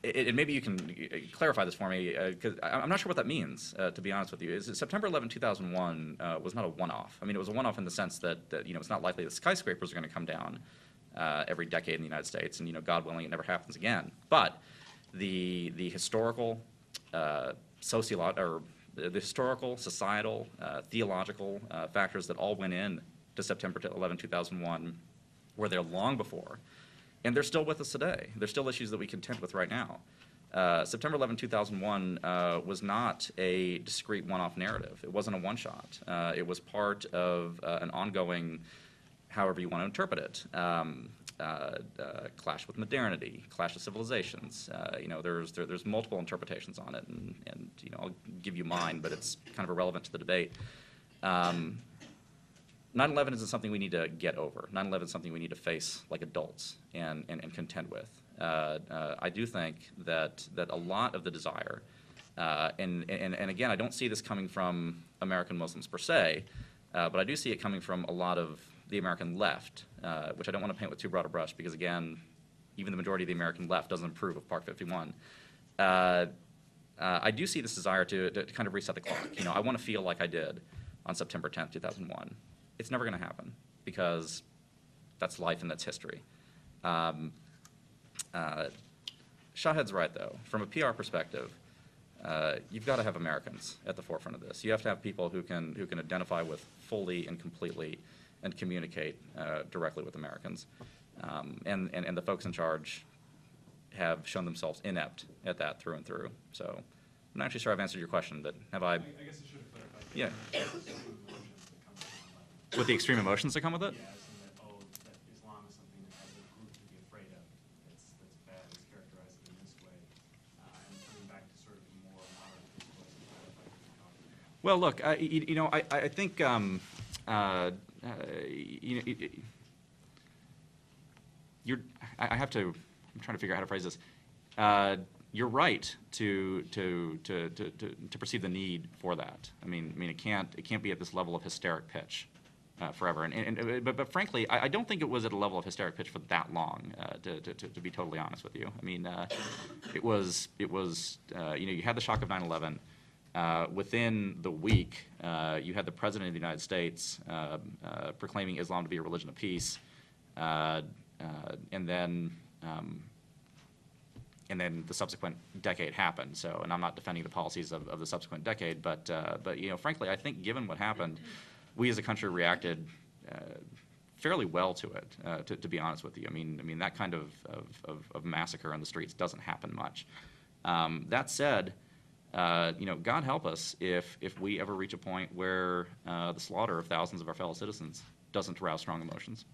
And maybe you can clarify this for me, because I'm not sure what that means, to be honest with you. September 11, 2001 was not a one-off. I mean, it was a one-off in the sense that you know, it's not likely that skyscrapers are going to come down every decade in the United States, and you know, God willing, it never happens again. But the historical, the historical, societal, theological factors that all went in to September 11, 2001 were there long before. And they're still with us today. They're still issues that we contend with right now. September 11, 2001 was not a discrete one-off narrative. It wasn't a one-shot. It was part of an ongoing, however you want to interpret it, clash with modernity, clash of civilizations. You know, there's multiple interpretations on it, and you know, I'll give you mine, but it's kind of irrelevant to the debate. 9/11 isn't something we need to get over. 9/11 is something we need to face like adults and contend with. I do think that a lot of the desire, and again, I don't see this coming from American Muslims per se, but I do see it coming from a lot of the American left, which I don't want to paint with too broad a brush because, again, even the majority of the American left doesn't approve of Park 51. I do see this desire to kind of reset the clock. You know, I want to feel like I did on September 10th, 2001. It's never going to happen because that's life and that's history. Shahed's right, though. From a PR perspective, you've got to have Americans at the forefront of this. You have to have people who can identify with fully and completely and communicate directly with Americans. And the folks in charge have shown themselves inept at that through and through. So I'm not actually sure I've answered your question, but have I? I guess I should have clarified. Yeah. The With the extreme emotions that come with it? Yeah, saying that, that Islam is something that has a group to be afraid of. That's bad. It's characterized in this way. And coming back to sort of a more modern discourse and clarify what you're talking about. Well, look, you know, I think, you know, I have to, I'm trying to figure out how to phrase this. You're right to perceive the need for that. I mean, it can't be at this level of hysteric pitch forever. But frankly, I don't think it was at a level of hysteric pitch for that long. To be totally honest with you, I mean, it was you know, you had the shock of 9/11. Within the week, you had the President of the United States proclaiming Islam to be a religion of peace, and then the subsequent decade happened. So, and I'm not defending the policies of the subsequent decade, but you know, frankly, I think given what happened, we as a country reacted fairly well to it. To be honest with you, I mean that kind of massacre on the streets doesn't happen much. That said, you know, God help us if we ever reach a point where the slaughter of thousands of our fellow citizens doesn't arouse strong emotions.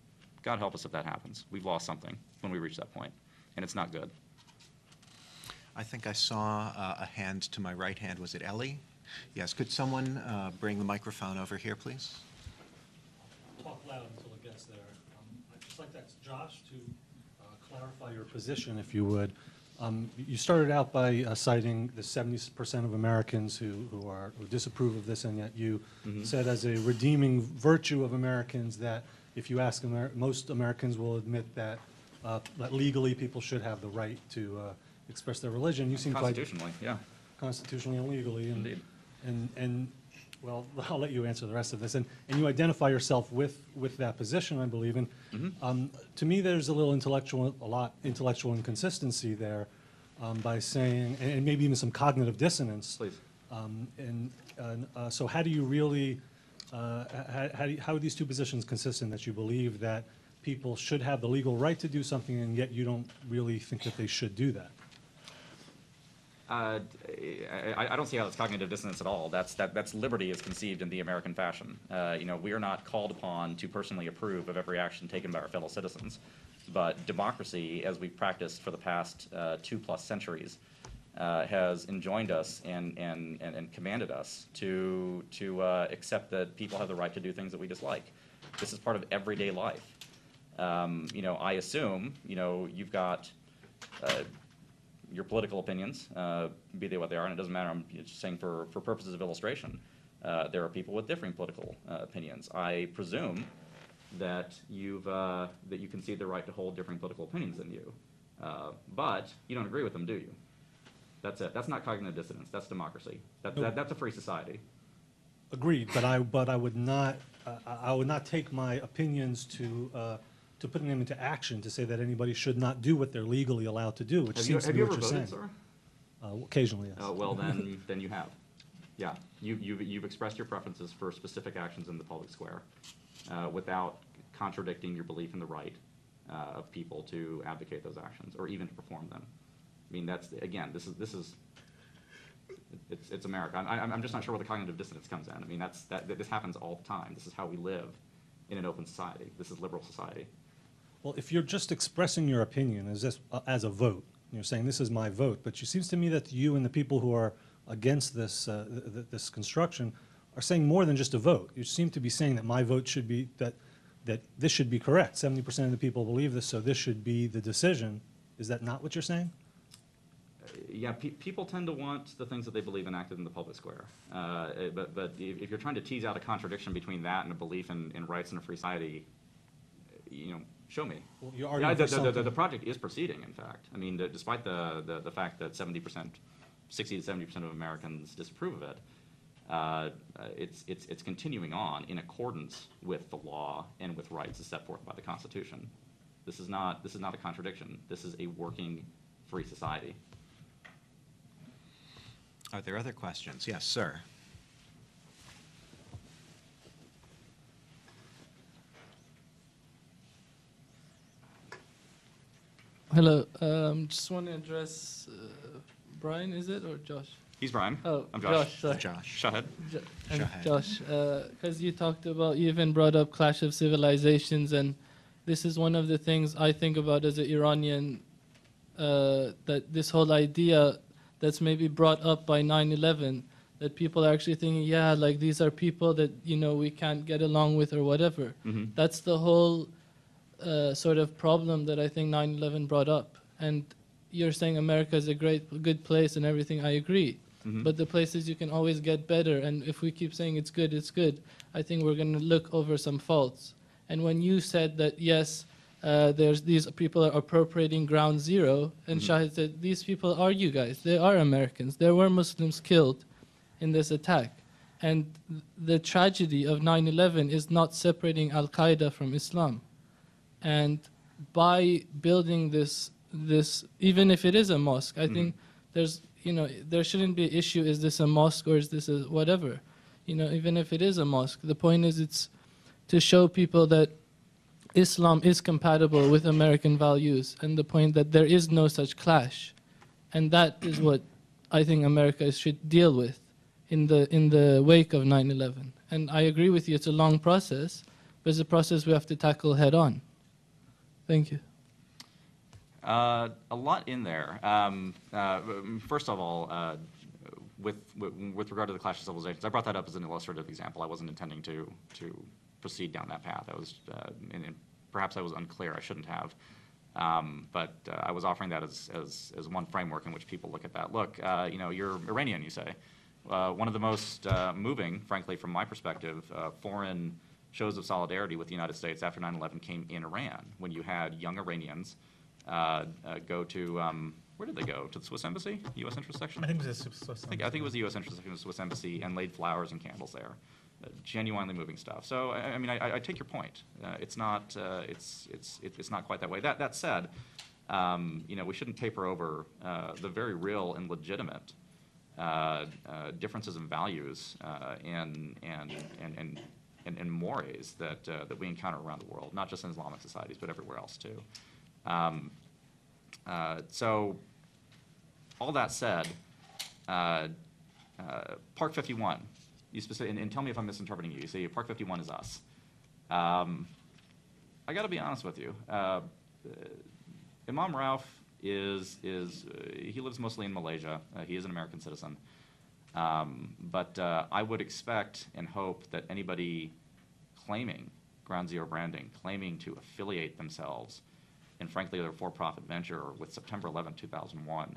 God help us if that happens. We've lost something when we reach that point, and it's not good. I think I saw a hand to my right hand. Was it Ellie? Yes. Could someone bring the microphone over here, please? Talk loud until it gets there. I'd just like to ask Josh to clarify your position, if you would. You started out by citing the 70% of Americans who disapprove of this, and yet you said as a redeeming virtue of Americans that if you ask most Americans will admit that legally people should have the right to express their religion. You seem quite Constitutionally, yeah. Constitutionally and legally. Indeed. And well, I'll let you answer the rest of this. And you identify yourself with that position, I believe. And to me, there's a lot intellectual inconsistency there by saying, and maybe even some cognitive dissonance. Please. So how do you really how are these two positions consistent, that you believe that people should have the legal right to do something, and yet you don't really think that they should do that? I don't see how that's cognitive dissonance at all. That's liberty as conceived in the American fashion. We are not called upon to personally approve of every action taken by our fellow citizens, but democracy, as we've practiced for the past 2+ centuries, has enjoined us and commanded us to accept that people have the right to do things that we dislike. This is part of everyday life. I assume, you've got your political opinions, be they what they are, and it doesn't matter, I'm just saying for purposes of illustration, there are people with differing political opinions. I presume that you concede the right to hold differing political opinions than you, but you don't agree with them, do you? That's it. That's not cognitive dissonance. That's democracy. That's a free society. Agreed, but I would not take my opinions to putting them into action to say that anybody should not do what they're legally allowed to do, which seems to be what you're saying. Have you ever voted, sir? Occasionally, yes. Well, then you have. Yeah, you've expressed your preferences for specific actions in the public square without contradicting your belief in the right of people to advocate those actions or even to perform them. I mean, it's America. I'm just not sure where the cognitive dissonance comes in. I mean, this happens all the time. This is how we live in an open society. This is liberal society. Well, if you're just expressing your opinion as a vote, you're saying this is my vote, but it seems to me that you and the people who are against this this construction are saying more than just a vote. You seem to be saying that my vote should be that this should be correct. 70% of the people believe this, so this should be the decision. Is that not what you're saying? Yeah, people tend to want the things that they believe enacted in the public square. But if you're trying to tease out a contradiction between that and a belief in rights in a free society, show me. Well, you're arguing for something. The project is proceeding, in fact. I mean, despite the fact that 60 to 70% of Americans disapprove of it, it's continuing on in accordance with the law and with rights as set forth by the Constitution. This is not a contradiction. This is a working free society. Are there other questions? Yes, sir. Hello. Just want to address Brian, is it, or Josh? He's Brian. Oh, I'm Josh. Sorry. Josh. Shahed. And Shahed. Josh, because you talked about, you even brought up Clash of Civilizations, and this is one of the things I think about as an Iranian, that this whole idea that's maybe brought up by 9/11, that people are actually thinking, yeah, like these are people that, we can't get along with or whatever. Mm-hmm. That's the whole sort of problem that I think 9/11 brought up. And you're saying America is a good place and everything, I agree. Mm-hmm. But the places you can always get better, and if we keep saying it's good, I think we're going to look over some faults. And when you said that, yes, there's these people are appropriating ground zero, and Mm-hmm. Shahed said, these people are you guys. They are Americans. There were Muslims killed in this attack. And the tragedy of 9/11 is not separating Al-Qaeda from Islam. And by building this, even if it is a mosque, I think there's, there shouldn't be an issue, is this a mosque or is this a whatever? Even if it is a mosque, the point is it's to show people that Islam is compatible with American values, and the point that there is no such clash. And that is what I think America should deal with in the wake of 9/11. And I agree with you, it's a long process, but it's a process we have to tackle head on. Thank you. A lot in there. First of all, with regard to the Clash of Civilizations, I brought that up as an illustrative example. I wasn't intending to proceed down that path. I was, and perhaps I was unclear. I shouldn't have. But I was offering that as one framework in which people look at that. Look, you're Iranian, you say. One of the most moving, frankly, from my perspective, foreign shows of solidarity with the United States after 9/11 came in Iran, when you had young Iranians go to, where did they go? To the Swiss Embassy, U.S. interest section? I think it was a Swiss. I think it was the U.S. interest section of the Swiss Embassy, and laid flowers and candles there. Genuinely moving stuff. So I mean, I take your point. It's not quite that way. That said, we shouldn't paper over the very real and legitimate differences in values and and mores that we encounter around the world, not just in Islamic societies, but everywhere else too. So, all that said, Park 51, and tell me if I'm misinterpreting you. You say Park 51 is us. I got to be honest with you. Imam Rauf he lives mostly in Malaysia. He is an American citizen. But I would expect and hope that anybody claiming Ground Zero branding, claiming to affiliate themselves, and frankly their for-profit venture with September 11, 2001,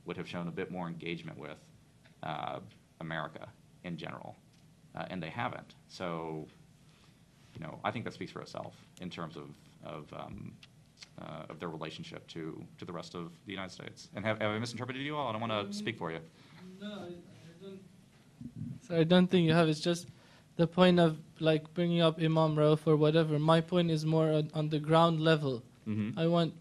would have shown a bit more engagement with America in general, and they haven't. So, I think that speaks for itself in terms of their relationship to the rest of the United States. And have I misinterpreted you all? I don't want to speak for you. No, I don't. So I don't think you have. It's just the point of like bringing up Imam Rauf or whatever. My point is more on the ground level. Mm-hmm. I want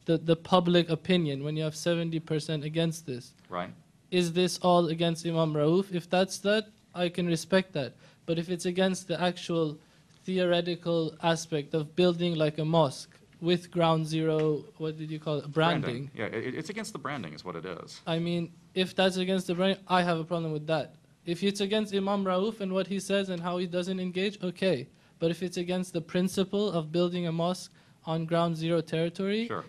the public opinion when you have 70% against this. Right. Is this all against Imam Rauf? If that's that, I can respect that. But if it's against the actual theoretical aspect of building like a mosque with Ground Zero, what did you call it? Branding. Yeah, it's against the branding is what it is. I mean, if that's against the brand, I have a problem with that. If it's against Imam Rauf and what he says and how he doesn't engage, okay. But if it's against the principle of building a mosque on Ground Zero territory, Sure.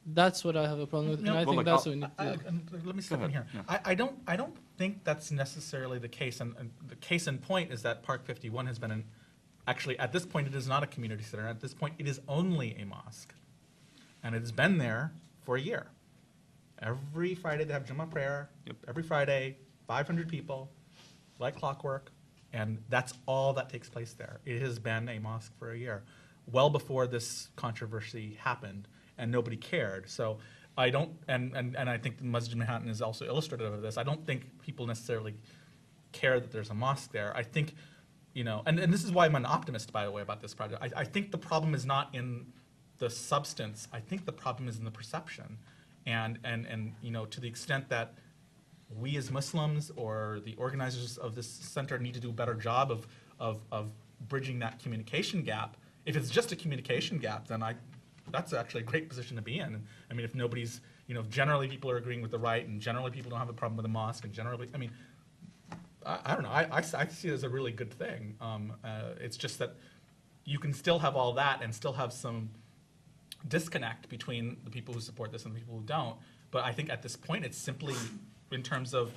that's what I have a problem with, and I think that's what we need to do. And let me step in here. Yeah. I don't think that's necessarily the case, and the case in point is that Park 51 has been actually, at this point, it is not a community center. At this point, it is only a mosque. And it has been there for a year. Every Friday, they have Jummah prayer. Yep. Every Friday, 500 people, like clockwork. And that's all that takes place there. It has been a mosque for a year, well before this controversy happened, and nobody cared. So I don't, and I think the Masjid Manhattan is also illustrative of this. I don't think people necessarily care that there's a mosque there. I think, and this is why I'm an optimist, by the way, about this project. I think the problem is not in the substance. I think the problem is in the perception. And to the extent that we as Muslims or the organizers of this center need to do a better job of bridging that communication gap. If it's just a communication gap, then that's actually a great position to be in. I mean, if nobody's, generally people are agreeing with the right, and generally people don't have a problem with the mosque, and generally, I don't know. I see it as a really good thing. It's just that you can still have all that and still have some disconnect between the people who support this and the people who don't. But I think at this point, it's simply in terms of,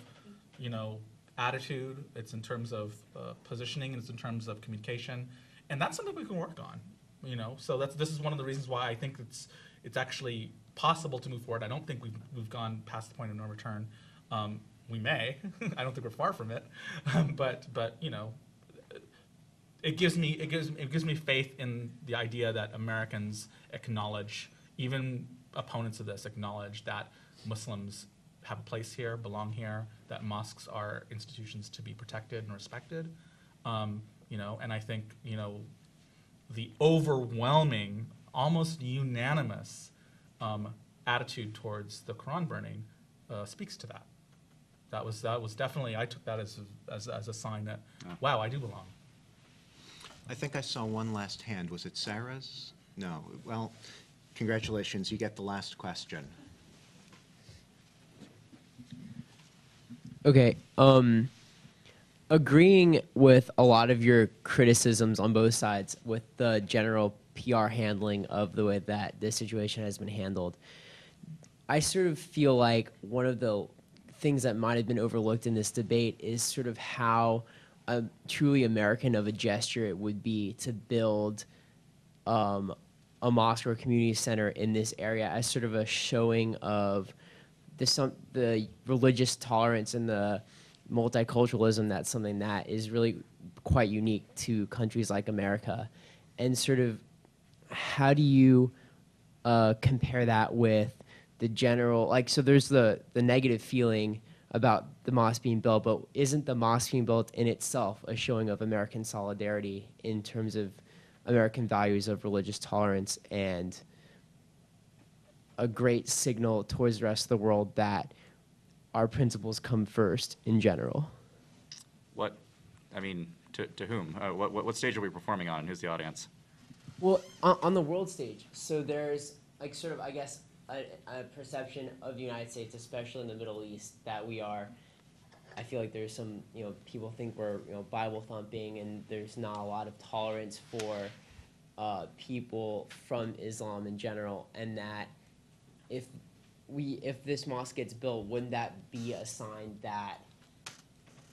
attitude. It's in terms of positioning. It's in terms of communication, and that's something we can work on. So this is one of the reasons why I think it's actually possible to move forward. I don't think we've gone past the point of no return. We may. I don't think we're far from it, but it gives me faith in the idea that Americans acknowledge, even opponents of this acknowledge that Muslims have a place here, belong here, that mosques are institutions to be protected and respected, and I think the overwhelming, almost unanimous attitude towards the Quran burning speaks to that. That was definitely, I took that as a sign that, wow, I do belong. I think I saw one last hand. Was it Sarah's? No. Well, congratulations. You get the last question. Okay. Agreeing with a lot of your criticisms on both sides with the general PR handling of the way that this situation has been handled, I sort of feel like one of the things that might have been overlooked in this debate is sort of how truly American of a gesture it would be to build a mosque or a community center in this area as sort of a showing of the religious tolerance and the multiculturalism. That's something that is really quite unique to countries like America. And sort of how do you compare that with the general, so there's the negative feeling about the mosque being built, but isn't the mosque being built in itself a showing of American solidarity in terms of American values of religious tolerance and a great signal towards the rest of the world that our principles come first in general? To whom? What stage are we performing on? Who's the audience? Well, on the world stage, so there's like sort of, I guess, a perception of the United States, especially in the Middle East, that we are. I feel like there's some, people think we're, Bible thumping, and there's not a lot of tolerance for people from Islam in general, and that if this mosque gets built, wouldn't that be a sign that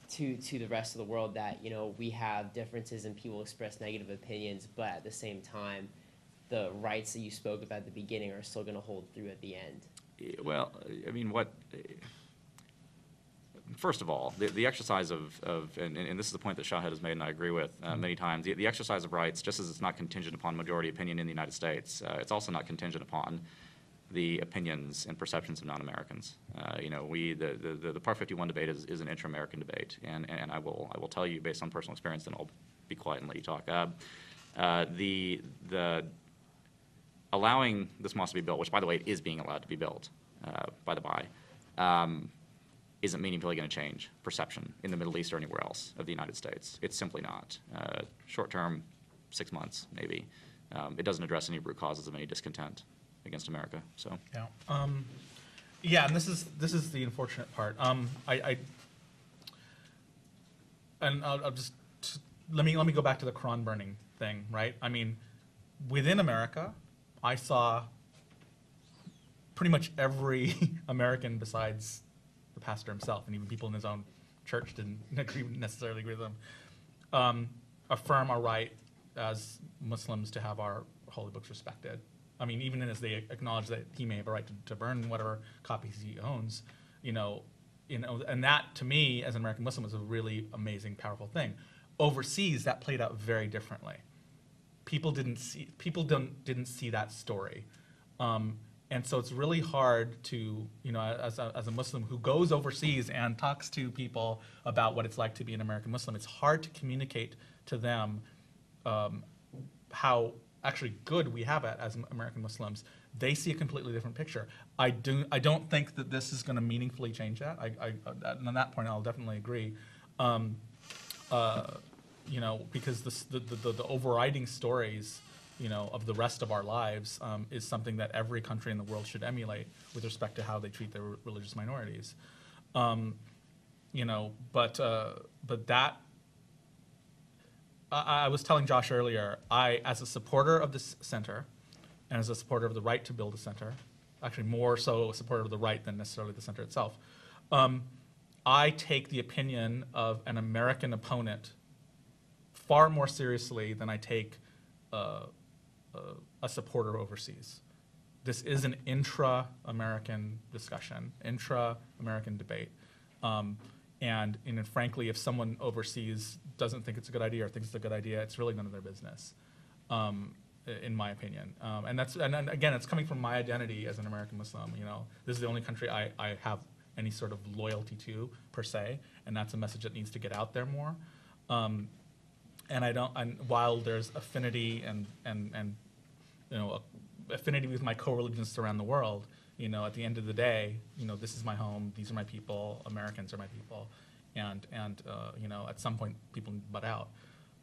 to the rest of the world that, we have differences and people express negative opinions, but at the same time, the rights that you spoke about at the beginning are still going to hold through at the end? Well, I mean, first of all, the exercise of and this is the point that Shahed has made, and I agree with many times, the exercise of rights, just as it's not contingent upon majority opinion in the United States, it's also not contingent upon the opinions and perceptions of non-Americans. The Park51 debate is an intra-American debate, and I will tell you based on personal experience, then I'll be quiet and let you talk. The allowing this mosque to be built, which by the way it is being allowed to be built, by the by, isn't meaningfully going to change perception in the Middle East or anywhere else of the United States. It's simply not. Short term, 6 months maybe. It doesn't address any root causes of any discontent against America. So Yeah, and this is the unfortunate part. I'll just let me go back to the Quran burning thing, right? I mean, within America, I saw pretty much every American besides the pastor himself, and even people in his own church didn't necessarily agree with him, affirm our right as Muslims to have our holy books respected. I mean, even as they acknowledge that he may have a right to burn whatever copies he owns, and that to me as an American Muslim was a really amazing, powerful thing. Overseas, that played out very differently. People didn't see that story, and so it's really hard to, as a Muslim who goes overseas and talks to people about what it's like to be an American Muslim, it's hard to communicate to them how actually good we have it as American Muslims. They see a completely different picture. I don't think that this is going to meaningfully change that. On that point, I'll definitely agree. Because the overriding stories, of the rest of our lives is something that every country in the world should emulate with respect to how they treat their religious minorities. But that. I was telling Josh earlier, as a supporter of this center, and as a supporter of the right to build a center, actually more so a supporter of the right than necessarily the center itself, I take the opinion of an American opponent far more seriously than I take a supporter overseas. This is an intra-American discussion, intra-American debate. And frankly, if someone overseas doesn't think it's a good idea or thinks it's a good idea, it's really none of their business, in my opinion. And again, it's coming from my identity as an American Muslim. This is the only country I have any sort of loyalty to per se, and that's a message that needs to get out there more. And while there's affinity and affinity with my co-religionists around the world, at the end of the day, this is my home, these are my people, Americans are my people, and at some point people butt out.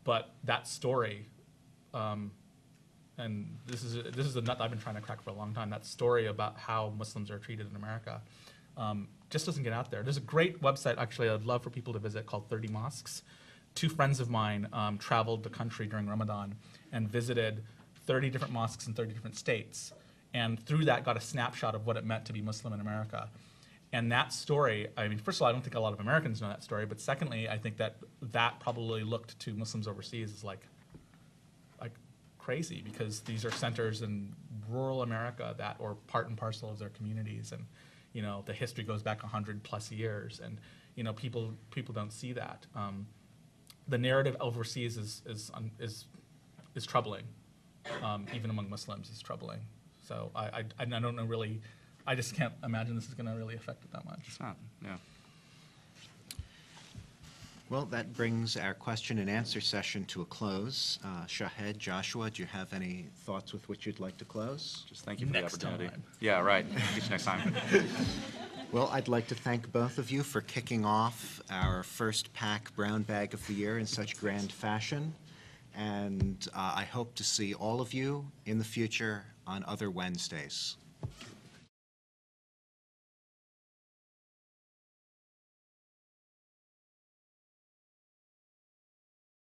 But that story, and this is a nut I've been trying to crack for a long time, that story about how Muslims are treated in America, just doesn't get out there. There's a great website, actually, I'd love for people to visit, called 30 Mosques. 2 friends of mine traveled the country during Ramadan and visited 30 different mosques in 30 different states, and through that got a snapshot of what it meant to be Muslim in America. And that story, I mean, first of all, I don't think a lot of Americans know that story, but secondly, I think that probably looked to Muslims overseas as like crazy, because these are centers in rural America that are part and parcel of their communities, and the history goes back 100+ years, and people don't see that. The narrative overseas is troubling, even among Muslims is troubling. So I don't know really, I just can't imagine this is going to really affect it that much. It's not, yeah. Well, that brings our question and answer session to a close. Shahed, Joshua, do you have any thoughts with which you'd like to close? Just thank you for Next the opportunity. time. Yeah, right. See you next time. Well, I'd like to thank both of you for kicking off our first PAACC Brown Bag of the Year in such grand fashion. And I hope to see all of you in the future on other Wednesdays.